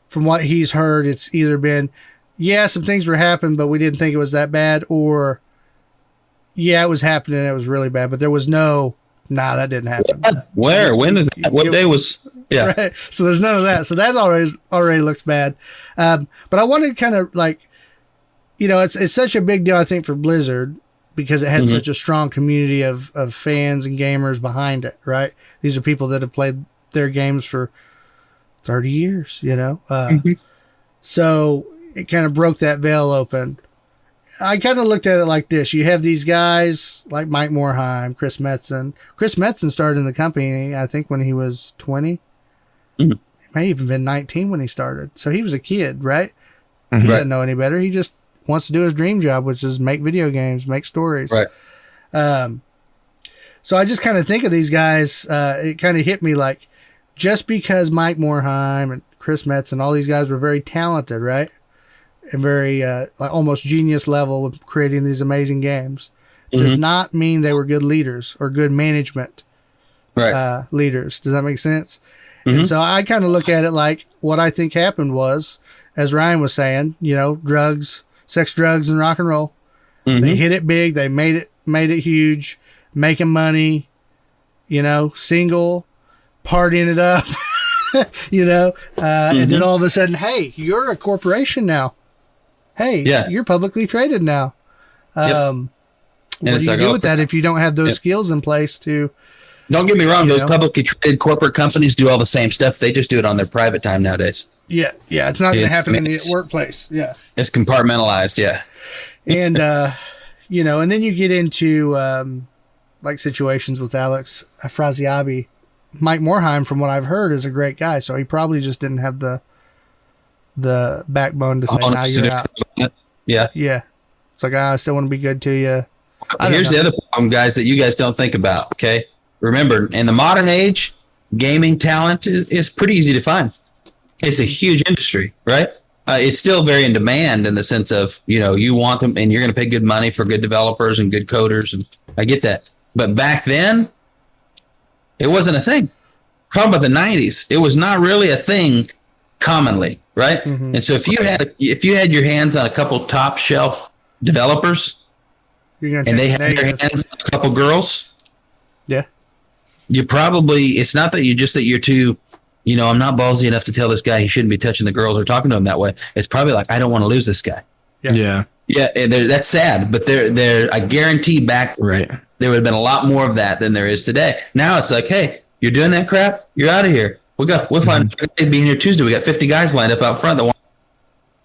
from what he's heard, it's either been, some things were happening, but we didn't think it was that bad, or it was happening and it was really bad, but there was no, that didn't happen. Where? When did that? What day was? Yeah. Right. So there's none of that. So that already looks bad. But I wanted to kind of it's such a big deal, I think, for Blizzard because it had such a strong community of fans and gamers behind it, right? These are people that have played their games for 30 years, So it kind of broke that veil open. I kind of looked at it like this. You have these guys like Mike Morhaime, Chris Metzen. Chris Metzen started in the company, I think, when he was 20. He may even been 19 when he started. So he was a kid, right? He didn't know any better. He just wants to do his dream job, which is make video games, make stories. Right. So I just kind of think of these guys. It kind of hit me like, just because Mike Morhaime and Chris Metz and all these guys were very talented, right? And very almost genius level of creating these amazing games, does not mean they were good leaders or good management leaders. Does that make sense? And so I kind of look at it like what I think happened was, as Ryan was saying, drugs, sex, drugs, and rock and roll. They hit it big. They made it huge, making money, single, partying it up, and then all of a sudden, hey, you're a corporation now. Hey, you're publicly traded now. What do you do with that if you don't have those skills in place to? Don't get me wrong; those publicly traded corporate companies do all the same stuff. They just do it on their private time nowadays. Yeah, it's not going to happen in the workplace. Yeah, it's compartmentalized. Yeah, and and then you get into like situations with Alex Afrasiabi. Mike Morheim, from what I've heard, is a great guy, so he probably just didn't have the backbone to say, "Now you're out." Yeah. It's like, I still want to be good to you. Here's the other problem, guys, that you guys don't think about. Okay, remember, in the modern age, gaming talent is pretty easy to find. It's a huge industry, right? It's still very in demand in the sense of, you want them and you're going to pay good money for good developers and good coders. And I get that. But back then, it wasn't a thing. Talking about the 90s, it was not really a thing commonly, right? Mm-hmm. And so if you had your hands on a couple top shelf developers and they had their hands on a couple girls, you probably, it's not that you're too, I'm not ballsy enough to tell this guy he shouldn't be touching the girls or talking to him that way. It's probably like, I don't want to lose this guy. Yeah. That's sad, but I guarantee back, right, there would have been a lot more of that than there is today. Now it's like, hey, you're doing that crap, you're out of here. We'll find being here Tuesday. We got 50 guys lined up out front.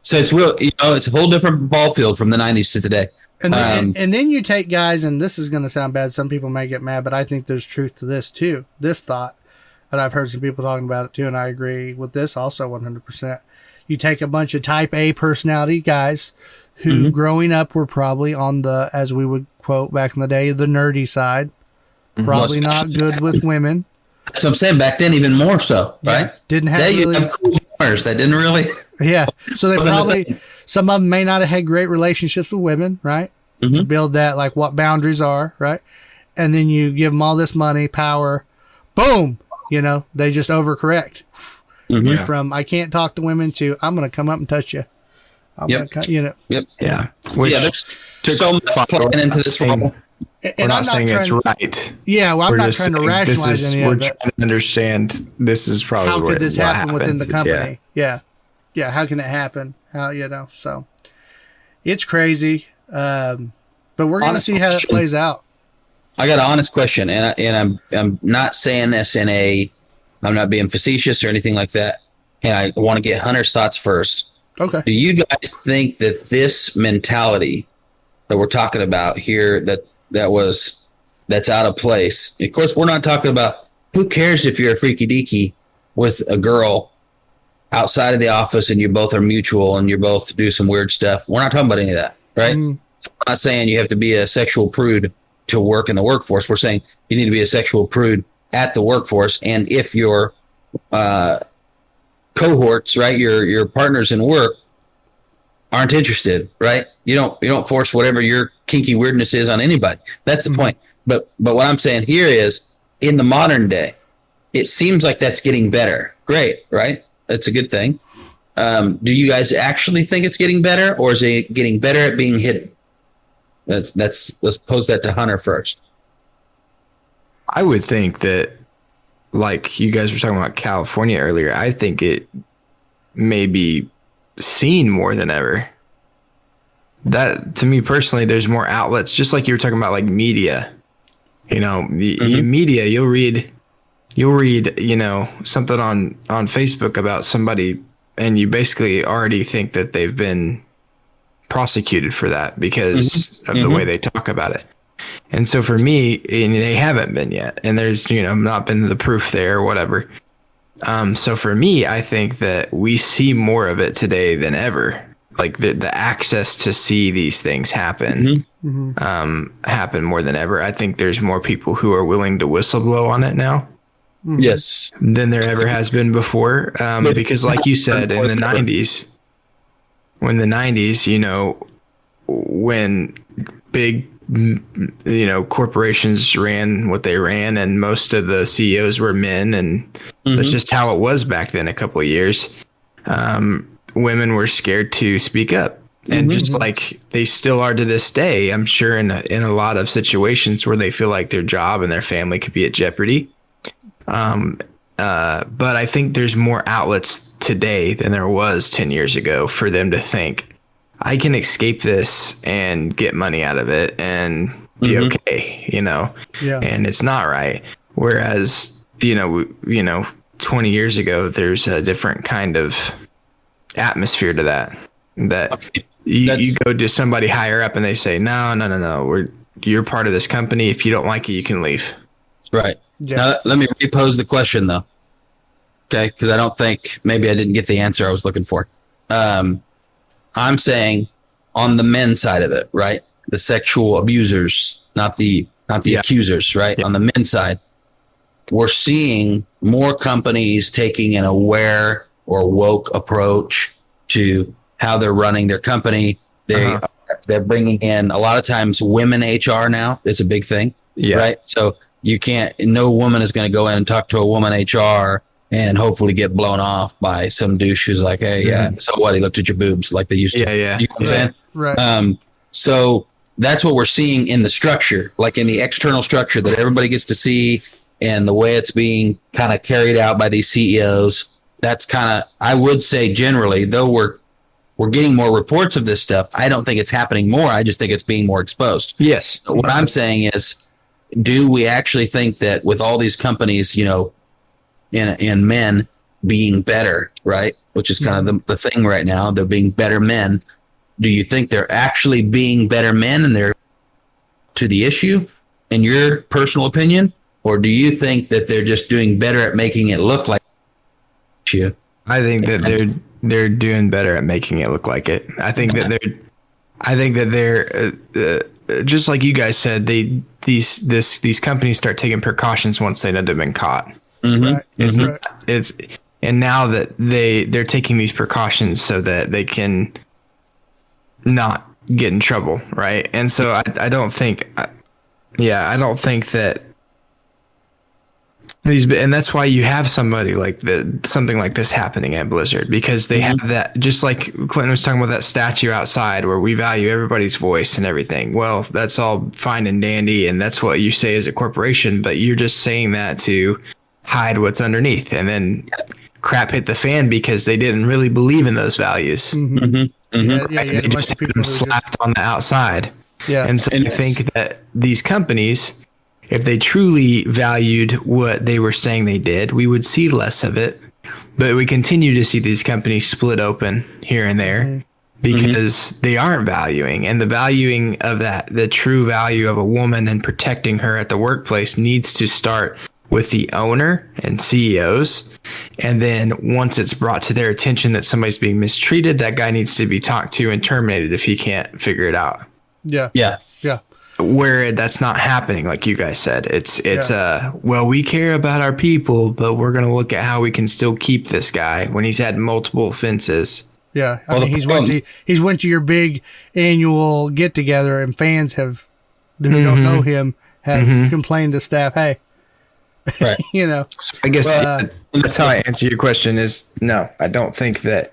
So it's real, it's a whole different ball field from the 90s to today. And then you take guys, and this is going to sound bad. Some people may get mad, but I think there's truth to this too. This thought, and I've heard some people talking about it too, and I agree with this also 100%. You take a bunch of type A personality guys who growing up were probably on the, as we would quote back in the day, the nerdy side, probably not good with women. So I'm saying back then even more so, right? Didn't have you really, have cool partners that didn't really. Yeah. So they probably, some of them may not have had great relationships with women, right? To build that, like what boundaries are, right? And then you give them all this money, power, boom, they just overcorrect. From I can't talk to women to I'm going to come up and touch you. Yep. Yeah. There's so much playing into this role. And we're not saying it's right. Yeah, well, I'm not trying to rationalize any of it. We're trying to understand this is probably how could this happen within the company. Yeah. How can it happen? How, so it's crazy. But we're going to see how it plays out. I got an honest question, and I'm not saying this I'm not being facetious or anything like that. And I want to get Hunter's thoughts first. Okay. Do you guys think that this mentality that we're talking about here, that's out of place? Of course, we're not talking about who cares if you're a freaky deaky with a girl outside of the office and you both are mutual and you both do some weird stuff. We're not talking about any of that, right? I'm not saying you have to be a sexual prude to work in the workforce. We're saying you need to be a sexual prude at the workforce. And if your cohorts, right, your partners in work aren't interested, right? You don't force whatever your kinky weirdness is on anybody. That's the point. But what I'm saying here is, in the modern day, it seems like that's getting better. Great, right? That's a good thing. Do you guys actually think it's getting better, or is it getting better at being hidden? Let's pose that to Hunter first. I would think that, like you guys were talking about California earlier, I think it may be seen more than ever. That, to me personally, there's more outlets, just like you were talking about, like media. Media, you'll read, something on Facebook about somebody, and you basically already think that they've been prosecuted for that because of the way they talk about it. And so for me, and they haven't been yet, and there's, not been the proof there or whatever. So for me, I think that we see more of it today than ever. Like the access to see these things happen, happen more than ever. I think there's more people who are willing to whistleblow on it now. Yes. Than there ever has been before. Because like you said, in the 90s, when big, corporations ran what they ran, and most of the CEOs were men, and that's just how it was back then. A couple of years, women were scared to speak up, and just like they still are to this day, I'm sure in a lot of situations where they feel like their job and their family could be at jeopardy. But I think there's more outlets today than there was 10 years ago for them to think, I can escape this and get money out of it and be okay, Yeah. and it's not right. Whereas, 20 years ago, there's a different kind of atmosphere to that. You go to somebody higher up and they say, no, you're part of this company. If you don't like it, you can leave. Right. Yeah. Now, let me repose the question, though. Okay, because I don't think maybe I didn't get the answer I was looking for. I'm saying on the men's side of it, right? The sexual abusers, not the accusers, right? Yeah. On the men's side, we're seeing more companies taking an aware or woke approach to how they're running their company. They're bringing in a lot of times women HR now. It's a big thing, right? So no woman is going to go in and talk to a woman HR and hopefully get blown off by some douche who's like, hey, so what? He looked at your boobs like they used to. Yeah. You know what I'm saying? Right. So that's what we're seeing in the structure, like in the external structure that everybody gets to see and the way it's being kind of carried out by these CEOs. That's kind of, I would say generally, though we're getting more reports of this stuff, I don't think it's happening more. I just think it's being more exposed. Yes. So what I'm saying is, do we actually think that with all these companies, in men being better, right? Which is kind of the thing right now. They're being better men. Do you think they're actually being better men and they're to the issue in your personal opinion? Or do you think that they're just doing better at making it look like you? I think that they're doing better at making it look like it. I think that they're just like you guys said, these companies start taking precautions once they know they've been caught. Mm-hmm. Right. And now that they're taking these precautions so that they can not get in trouble, right? And so I don't think that and that's why you have somebody like something like this happening at Blizzard, because they have that, just like Clinton was talking about that statue outside where we value everybody's voice and everything. Well, that's all fine and dandy, and that's what you say as a corporation, but you're just saying that to hide what's underneath, and then crap hit the fan because they didn't really believe in those values. They just had them slapped on the outside. Yeah. And so I think that these companies, if they truly valued what they were saying they did, we would see less of it. But we continue to see these companies split open here and there because they aren't valuing. And the valuing of that, the true value of a woman and protecting her at the workplace, needs to start with the owner and CEOs. And then once it's brought to their attention that somebody's being mistreated, that guy needs to be talked to and terminated if he can't figure it out. Yeah. Where that's not happening, like you guys said. It's well, we care about our people, but we're going to look at how we can still keep this guy when he's had multiple offenses. Yeah. I mean, he's went to your big annual get together, and fans who don't know him have complained to staff, hey, right. I guess that's how I answer your question is no, I don't think that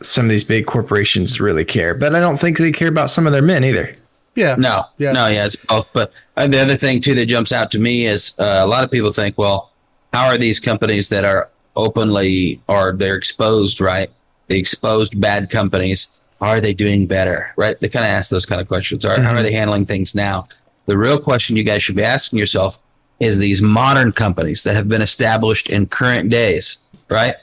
some of these big corporations really care, but I don't think they care about some of their men either. Yeah. No, it's both. But the other thing too that jumps out to me is a lot of people think, well, how are these companies that are openly, or they're exposed, right? The exposed bad companies, are they doing better, right? They kind of ask those kind of questions. How are they handling things now? The real question you guys should be asking yourself is these modern companies that have been established in current days, right?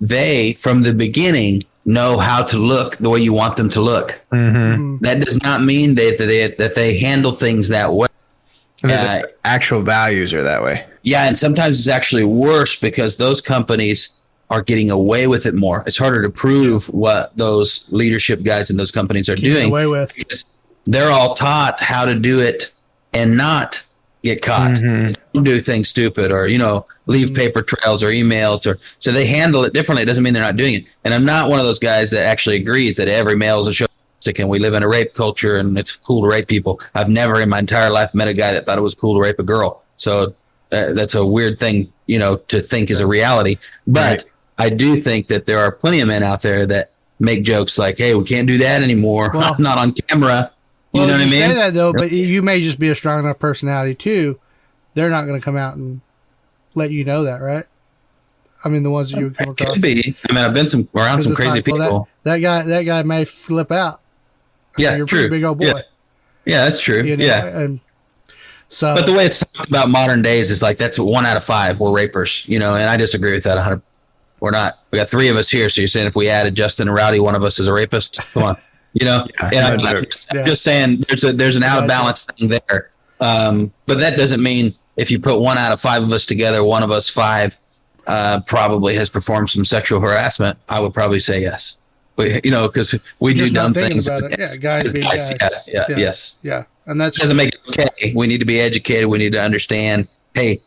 They, from the beginning, know how to look the way you want them to look. That does not mean that they handle things that way. Actual values are that way. Yeah, and sometimes it's actually worse because those companies are getting away with it more. It's harder to prove what those leadership guys in those companies are doing away with, because they're all taught how to do it and not get caught. Don't do things stupid or leave paper trails or emails, or so they handle it differently. It doesn't mean they're not doing it. And I'm not one of those guys that actually agrees that every male is a chauvinistic and we live in a rape culture and it's cool to rape people. I've never in my entire life met a guy that thought it was cool to rape a girl. So that's a weird thing, to think is a reality. But I do think that there are plenty of men out there that make jokes like, "Hey, we can't do that anymore. Well, not on camera." You know what I mean? Say that though, but you may just be a strong enough personality too. They're not going to come out and let you know that, right? I mean, the ones that you would come across. Could be. I mean, I've been around some crazy people. Well, that guy may flip out. Yeah, you're a true. pretty big old boy. Yeah, that's true. Yeah. And so, but the way it's talked about modern days is like that's 1 out of 5 we're rapers, and I disagree with that 100. We're not. We got 3 of us here, so you're saying if we added Justin and Rowdy, one of us is a rapist? Come on, I'm just saying there's an out of balance thing there. But that doesn't mean if you put 1 out of 5 of us together, one of us 5 probably has performed some sexual harassment. I would probably say yes. Because we do dumb things. Guys being guys. Yes. Yeah. And that doesn't make it okay. We need to be educated. We need to understand, hey,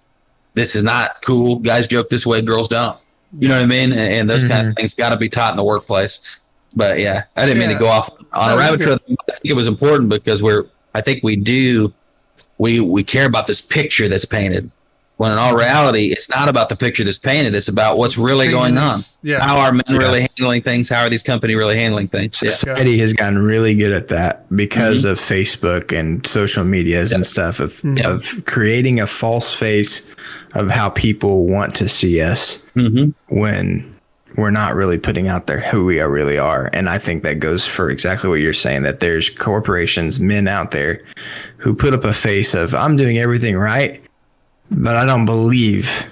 this is not cool. Guys joke this way, girls don't. You know what I mean? And those kind of things got to be taught in the workplace. But yeah, I didn't mean to go off on a rabbit trail. I think it was important because we care about this picture that's painted. When in all reality, it's not about the picture that's painted. It's about what's really going on. Yeah. How are men really handling things? How are these companies really handling things? Yeah. Society has gotten really good at that because of Facebook and social medias and stuff of creating a false face of how people want to see us when we're not really putting out there who we really are. And I think that goes for exactly what you're saying, that there's corporations, men out there who put up a face of I'm doing everything right. But I don't believe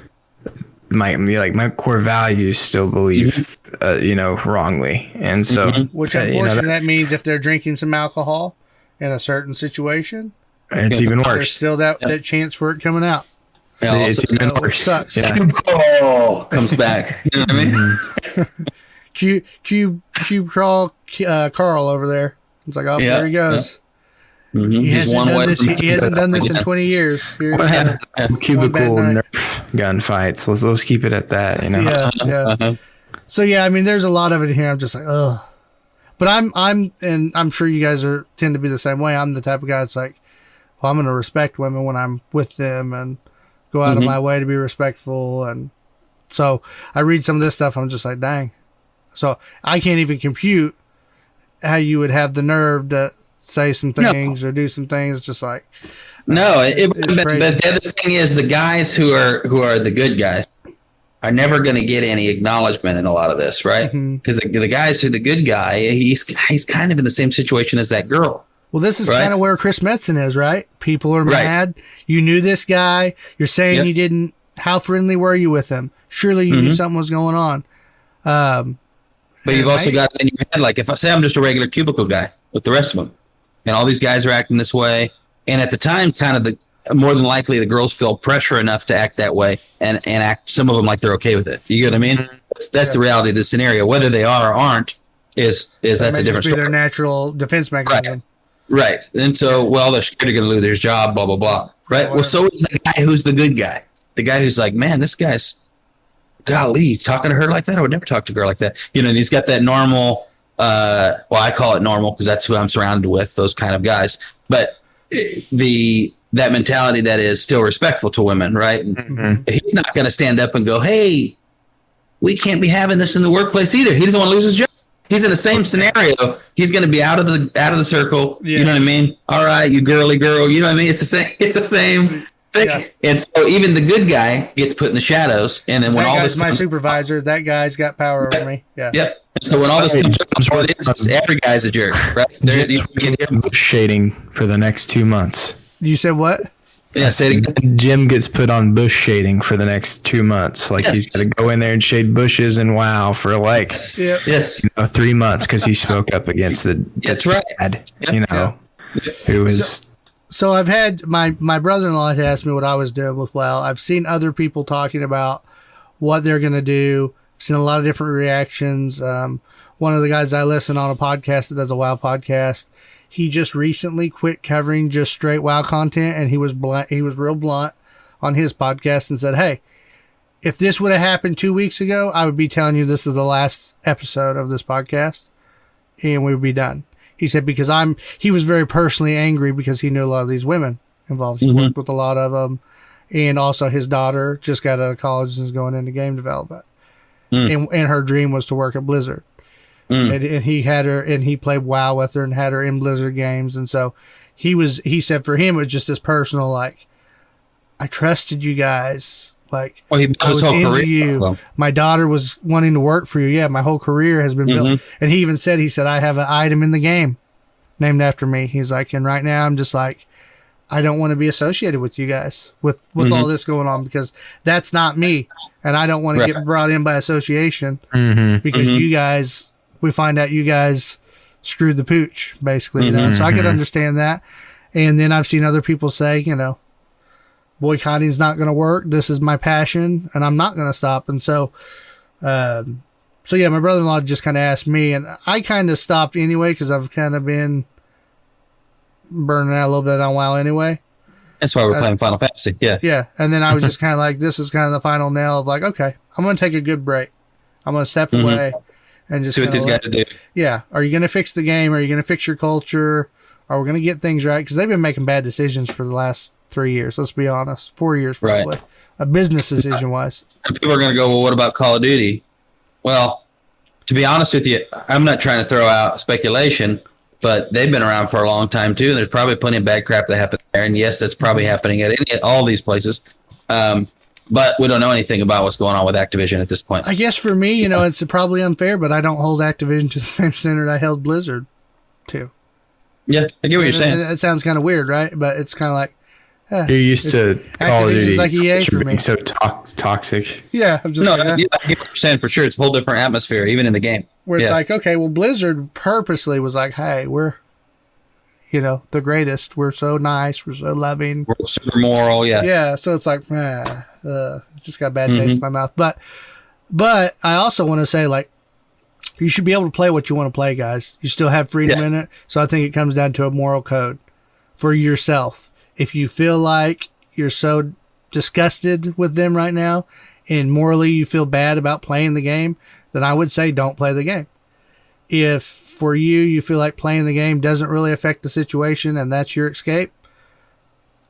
my core values still believe, wrongly. And so, which unfortunately that means if they're drinking some alcohol in a certain situation, it's even worse. There's still that chance for it coming out. Yeah, it's even worse. Sucks. Yeah. Comes back. You know what I mean? Cube crawl Carl over there. It's like, there he goes. Yeah. He hasn't done this in 20 years. Cubicle Nerf gun fights. Let's keep it at that. Yeah. So I mean, there's a lot of it here. I'm just like, ugh. But I'm sure you guys tend to be the same way. I'm the type of guy that's like, well, I'm going to respect women when I'm with them and go out of my way to be respectful. And so I read some of this stuff. I'm just like, dang. So I can't even compute how you would have the nerve to say some things or do some things. It's just like but the other thing is the guys who are the good guys are never going to get any acknowledgement in a lot of this, right? Because the guys who are the good guy, he's kind of in the same situation as that girl. Well, this is kind of where Chris Metzen is, right? People are mad. You knew this guy. You're saying you didn't. How friendly were you with him? Surely you knew something was going on. But you've also got it in your head, like if I say I'm just a regular cubicle guy with the rest of them, and all these guys are acting this way. And at the time, kind of more than likely the girls feel pressure enough to act that way and act, some of them, like they're okay with it. You get what I mean? That's the reality of the scenario. Whether they are or aren't is that's a different story. Their natural defense mechanism. Right. And so, they're scared they're going to lose their job, blah, blah, blah. Right. Well, so is the guy who's the good guy. The guy who's like, man, this guy's, golly, he's talking to her like that. I would never talk to a girl like that. And he's got that normal, I call it normal because that's who I'm surrounded with, those kind of guys. But that mentality that is still respectful to women, right? He's not going to stand up and go, hey, we can't be having this in the workplace either. He doesn't want to lose his job. He's in the same scenario. He's going to be out of the circle. Yeah. You know what I mean? All right, you girly girl. You know what I mean? It's the same thing. Yeah. And so even the good guy gets put in the shadows. And then when all this my supervisor, that guy's got power over me. Yeah. Yep. So when all this comes, every guy's a jerk, right? Shading for the next 2 months. You said what? Yeah, say it again. Jim gets put on bush shading for the next 2 months. Like he's got to go in there and shade bushes and WoW for 3 months because he spoke up against the dad, who was. So I've had my brother-in-law had asked me what I was doing with WoW. I've seen other people talking about what they're going to do. I've seen a lot of different reactions. One of the guys I listen on a podcast that does a WoW podcast, he just recently quit covering just straight WoW content, and he was blunt. He was real blunt on his podcast and said, "Hey, if this would have happened 2 weeks ago, I would be telling you this is the last episode of this podcast, and we would be done." He said, because he was very personally angry because he knew a lot of these women involved. He worked with a lot of them. And also his daughter just got out of college and is going into game development. And her dream was to work at Blizzard. And he had her, and he played WoW with her and had her in Blizzard games. And so he said for him, it was just this personal, like, I trusted you guys. Like, he I was into career. you. Well. My daughter was wanting to work for you. Yeah, my whole career has been built. And he even said, I have an item in the game. named after me. He's like, and right now I'm just like, I don't want to be associated with you guys with all this going on, because that's not me. And I don't want to get brought in by association because you guys, we find out you guys screwed the pooch, basically, you know? So I could understand that. And then I've seen other people say, you know, boycotting is not going to work. This is my passion and I'm not going to stop. And so, yeah, my brother-in-law just kind of asked me, and I kind of stopped anyway, because I've kind of been burning out a little bit on WoW anyway. That's why we're playing Final Fantasy. Yeah. Yeah. And then I was just kind of like, this is kind of the final nail of like, okay, I'm going to take a good break. I'm going to step away and just see what these guys do. Yeah. Are you going to fix the game? Are you going to fix your culture? Are we going to get things right? Because they've been making bad decisions for the last 3 years. Let's be honest. 4 years, probably. Right. A business decision wise. And people are going to go, well, what about Call of Duty? Well, to be honest with you, I'm not trying to throw out speculation, but they've been around for a long time too. And there's probably plenty of bad crap that happened there. And yes, that's probably happening at all these places. But we don't know anything about what's going on with Activision at this point. I guess for me, you know, it's probably unfair, but I don't hold Activision to the same standard I held Blizzard to. Yeah, I get what you're saying. It sounds kind of weird, right? But it's kind of like, you're used to Call of Duty like EA for being me. so toxic. Yeah, I'm just I get what you're saying for sure. It's a whole different atmosphere, even in the game. Where it's like, okay, well, Blizzard purposely was like, hey, we're, you know, the greatest. We're so nice. We're so loving. We're super moral. Yeah. Yeah. So it's like, just got a bad taste in my mouth. But I also want to say, like, you should be able to play what you want to play, guys. You still have freedom in it. So I think it comes down to a moral code for yourself. If you feel like you're so disgusted with them right now and morally you feel bad about playing the game, then I would say don't play the game. If for you feel like playing the game doesn't really affect the situation and that's your escape,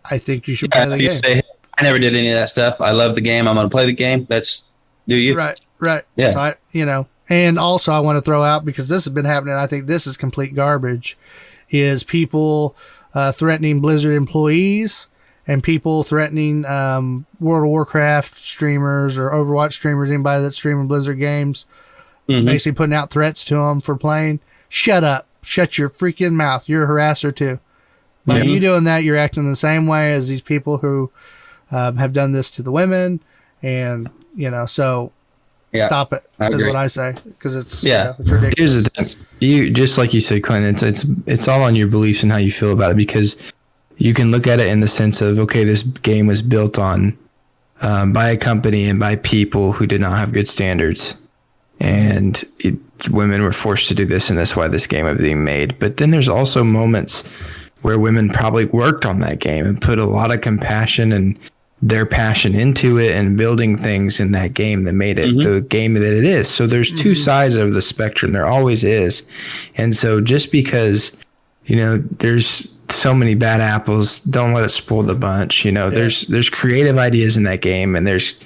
I think you should play the game. Say, I never did any of that stuff. I love the game. I'm going to play the game. That's do you. Right. Yeah. So and also I want to throw out, because this has been happening, I think this is complete garbage, is people threatening Blizzard employees and people threatening World of Warcraft streamers or Overwatch streamers, anybody that's streaming Blizzard games, basically putting out threats to them for playing. Shut up. Shut your freaking mouth. You're a harasser too. By you doing that, you're acting the same way as these people who have done this to the women. And, you know, so stop it, is what I say. Because it's, it's ridiculous. Here's the thing. You, just like you said, Clint, it's all on your beliefs and how you feel about it, because you can look at it in the sense of, okay, this game was built on by a company and by people who did not have good standards. And women were forced to do this, and that's why this game was being made. But then there's also moments where women probably worked on that game and put a lot of compassion and their passion into it and building things in that game that made it the game that it is. So there's two sides of the spectrum. There always is. And so just because, you know, there's so many bad apples, don't let it spoil the bunch. You know, there's creative ideas in that game, and there's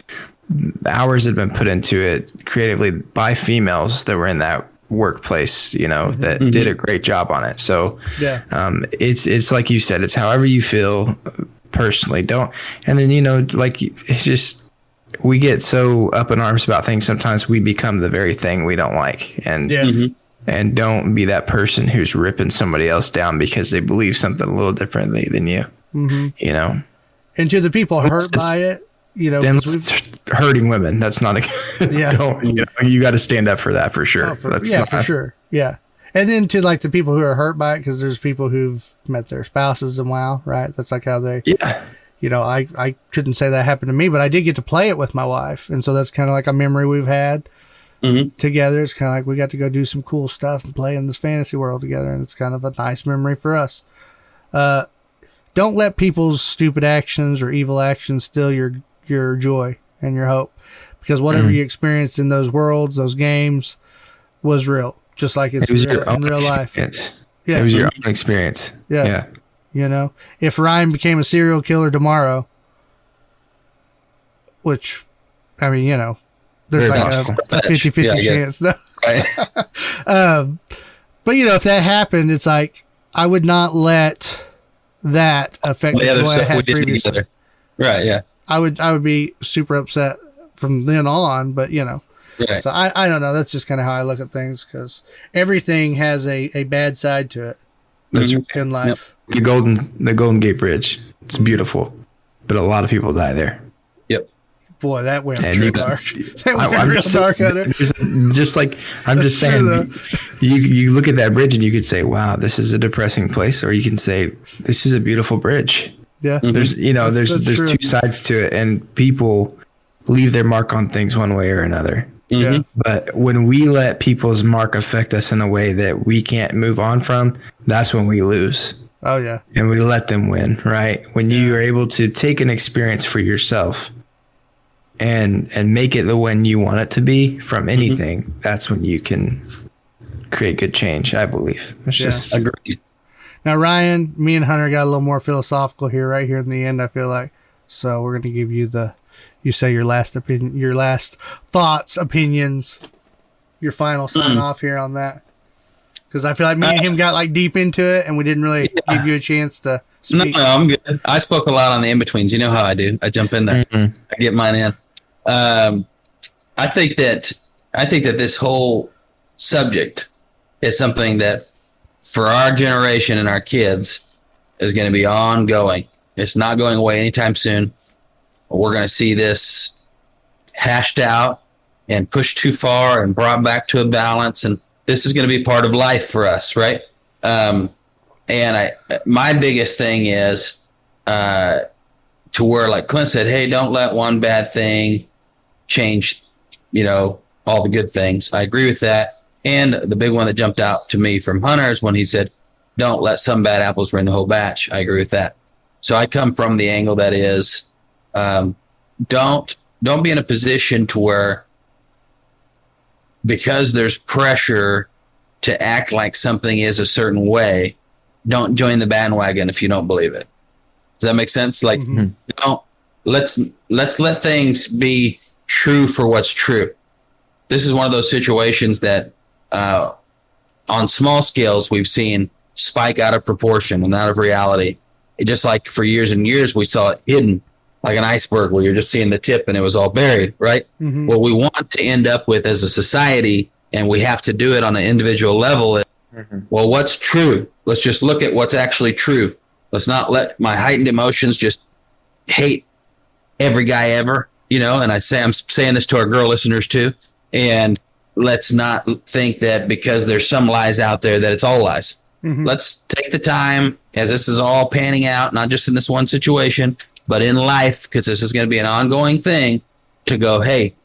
hours that have been put into it creatively by females that were in that workplace, you know, that did a great job on it. So it's like you said, it's however you feel personally. Don't, and then, you know, like, it's just, we get so up in arms about things, sometimes we become the very thing we don't like. And and don't be that person who's ripping somebody else down because they believe something a little differently than you. You know, and to the people hurt by it, you know, hurting women, that's not a don't, you know, you got to stand up for that for sure. For sure. Yeah. And then to like the people who are hurt by it, because there's people who've met their spouses and WoW, right? That's like how they, you know, I couldn't say that happened to me, but I did get to play it with my wife. And so that's kind of like a memory we've had together. It's kind of like we got to go do some cool stuff and play in this fantasy world together. And it's kind of a nice memory for us. Don't let people's stupid actions or evil actions steal your joy and your hope, because whatever you experienced in those worlds, those games, was real, just like it's real in real life. Yeah, it was your own experience. Yeah. You know, if Ryan became a serial killer tomorrow, which, I mean, you know, there's like a 50-50 chance. No. But you know, if that happened, it's like, I would not let that affect the joy I had previously. Right. Yeah. I would be super upset from then on, but you know, so I don't know. That's just kind of how I look at things, because everything has a bad side to it. That's in life. the Golden Gate Bridge. It's beautiful, but a lot of people die there. Yep. Boy, that went And real you- dark. That went real dark on it. Just like I'm just saying, you look at that bridge and you could say, "Wow, this is a depressing place," or you can say, "This is a beautiful bridge." Yeah. There's That's true. two sides to it, and people leave their mark on things one way or another. Yeah. But when we let people's mark affect us in a way that we can't move on from, that's when we lose. Oh yeah. And we let them win, right? When you are able to take an experience for yourself and make it the one you want it to be from anything, that's when you can create good change, I believe. It's just Agreed. Now, Ryan, me and Hunter got a little more philosophical here, right here in the end, I feel like. So we're going to give you you say your last opinion, your last thoughts, opinions, your final sign off here on that. Because I feel like me and him got like deep into it and we didn't really give you a chance to speak. No, I'm good. I spoke a lot on the in-betweens. You know how I do. I jump in there. I get mine in. I think that this whole subject is something that for our generation and our kids is going to be ongoing. It's not going away anytime soon. We're going to see this hashed out and pushed too far and brought back to a balance. And this is going to be part of life for us, right? My biggest thing is to where, like Clint said, hey, don't let one bad thing change, all the good things. I agree with that. And the big one that jumped out to me from Hunter is when he said, don't let some bad apples ruin the whole batch. I agree with that. So I come from the angle that is, don't be in a position to where, because there's pressure to act like something is a certain way, don't join the bandwagon if you don't believe it. Does that make sense? Like, let's let things be true for what's true. This is one of those situations that, on small scales, we've seen spike out of proportion and out of reality. It just like for years and years, we saw it hidden like an iceberg where you're just seeing the tip and it was all buried, right? Mm-hmm. What we want to end up with as a society, and we have to do it on an individual level, is, well, what's true? Let's just look at what's actually true. Let's not let my heightened emotions just hate every guy ever, and I'm saying this to our girl listeners too. And let's not think that because there's some lies out there that it's all lies. Mm-hmm. Let's take the time, as this is all panning out, not just in this one situation, but in life, because this is going to be an ongoing thing, to go, hey,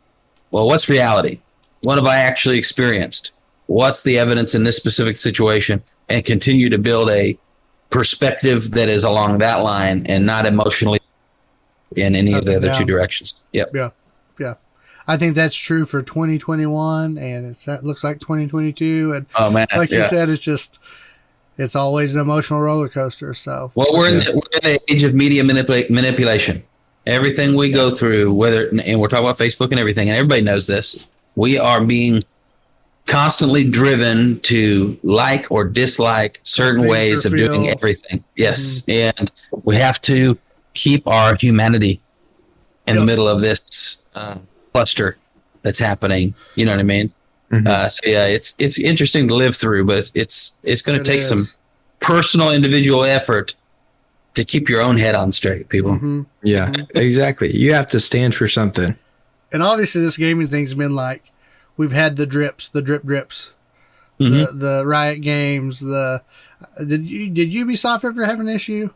well, what's reality? What have I actually experienced? What's the evidence in this specific situation? And continue to build a perspective that is along that line and not emotionally in any of the other two directions. Yep. Yeah. I think that's true for 2021, and it looks like 2022. And oh man, like you said, it's always an emotional roller coaster. So, well, we're in the age of media manipulation. Everything we go through, and we're talking about Facebook and everything, and everybody knows this, we are being constantly driven to like or dislike certain ways of doing everything. Yes. Mm-hmm. And we have to keep our humanity in the middle of this cluster that's happening. You know what I mean? Mm-hmm. So yeah, it's interesting to live through, but it's going to take some personal individual effort to keep your own head on straight, people. Mm-hmm. Yeah, exactly. You have to stand for something. And obviously this gaming thing's been like, we've had the drip drips, the Riot Games, did Ubisoft ever have an issue?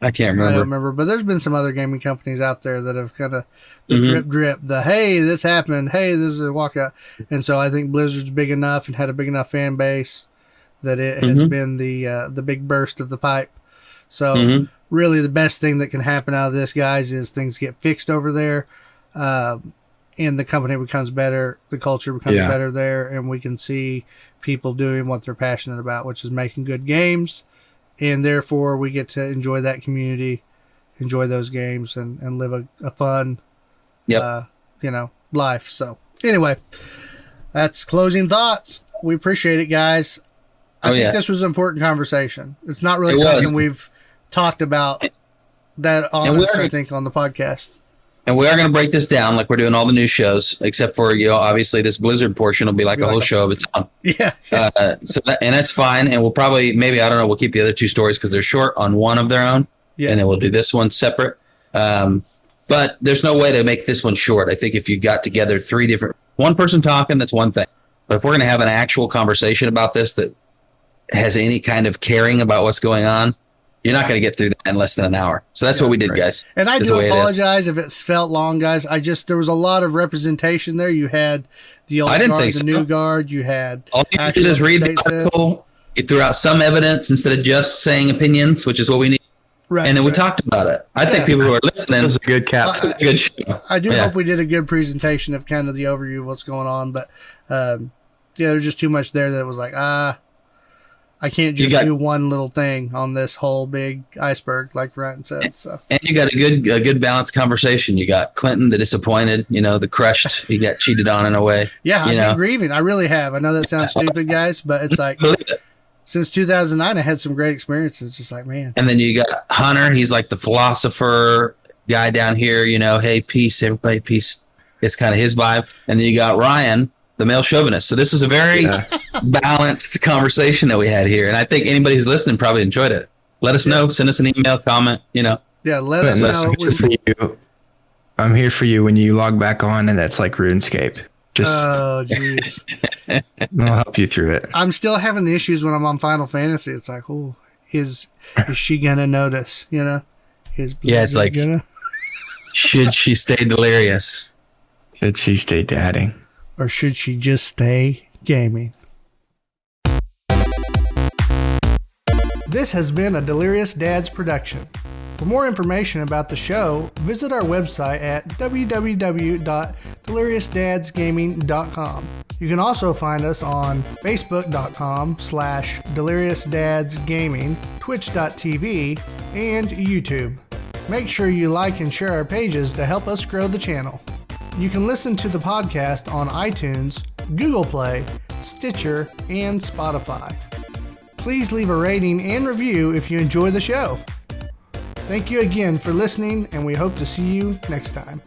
I can't remember. I don't remember, but there's been some other gaming companies out there that have kind of the drip, hey, this happened, hey, this is a walkout. And so I think Blizzard's big enough and had a big enough fan base that it has been the big burst of the pipe. So really the best thing that can happen out of this, guys, is things get fixed over there. And the company becomes better, the culture becomes better there, and we can see people doing what they're passionate about, which is making good games, and therefore we get to enjoy that community, enjoy those games, and live a fun, life. So anyway, that's closing thoughts. We appreciate it, guys. I think this was an important conversation. It's not really something we've talked about that honest, I think, on the podcast. And we are going to break this down like we're doing all the new shows, except for, obviously this Blizzard portion will be like a whole show of its own. Yeah. And that's fine. And we'll probably, we'll keep the other two stories because they're short on one of their own. Yeah. And then we'll do this one separate. But there's no way to make this one short. I think if you got together one person talking, that's one thing. But if we're going to have an actual conversation about this that has any kind of caring about what's going on, you're not going to get through that in less than an hour. So that's what we did, guys. And I do apologize if it's felt long, guys. There was a lot of representation there. You had the old guard, the new guard. You had all you did is read the article. You threw out some evidence instead of just saying opinions, which is what we need. Right, and then we talked about it. I think people who are listening, it was a good cap. Good show. I do hope we did a good presentation of kind of the overview of what's going on. But there's just too much there that was like, I can't just do one little thing on this whole big iceberg, like Ryan said. So, and you got a good balanced conversation. You got Clinton, the disappointed, the crushed. He got cheated on in a way. Yeah, I've been grieving. I really have. I know that sounds stupid, guys, but it's like since 2009, I had some great experiences. It's just like, man. And then you got Hunter. He's like the philosopher guy down here. Hey, peace, everybody, peace. It's kind of his vibe. And then you got Ryan, the male chauvinist. So this is a very balanced conversation that we had here. And I think anybody who's listening probably enjoyed it. Let us know. Send us an email, comment, Yeah, let us know. I'm here for you when you log back on and that's like RuneScape. Oh, jeez. I'll help you through it. I'm still having the issues when I'm on Final Fantasy. It's like, is she going to notice, it's like, should she stay delirious? Should she stay dadding? Or should she just stay gaming? This has been a Delirious Dads production. For more information about the show, visit our website at www.deliriousdadsgaming.com. You can also find us on facebook.com/deliriousdadsgaming, twitch.tv, and YouTube. Make sure you like and share our pages to help us grow the channel. You can listen to the podcast on iTunes, Google Play, Stitcher, and Spotify. Please leave a rating and review if you enjoy the show. Thank you again for listening, and we hope to see you next time.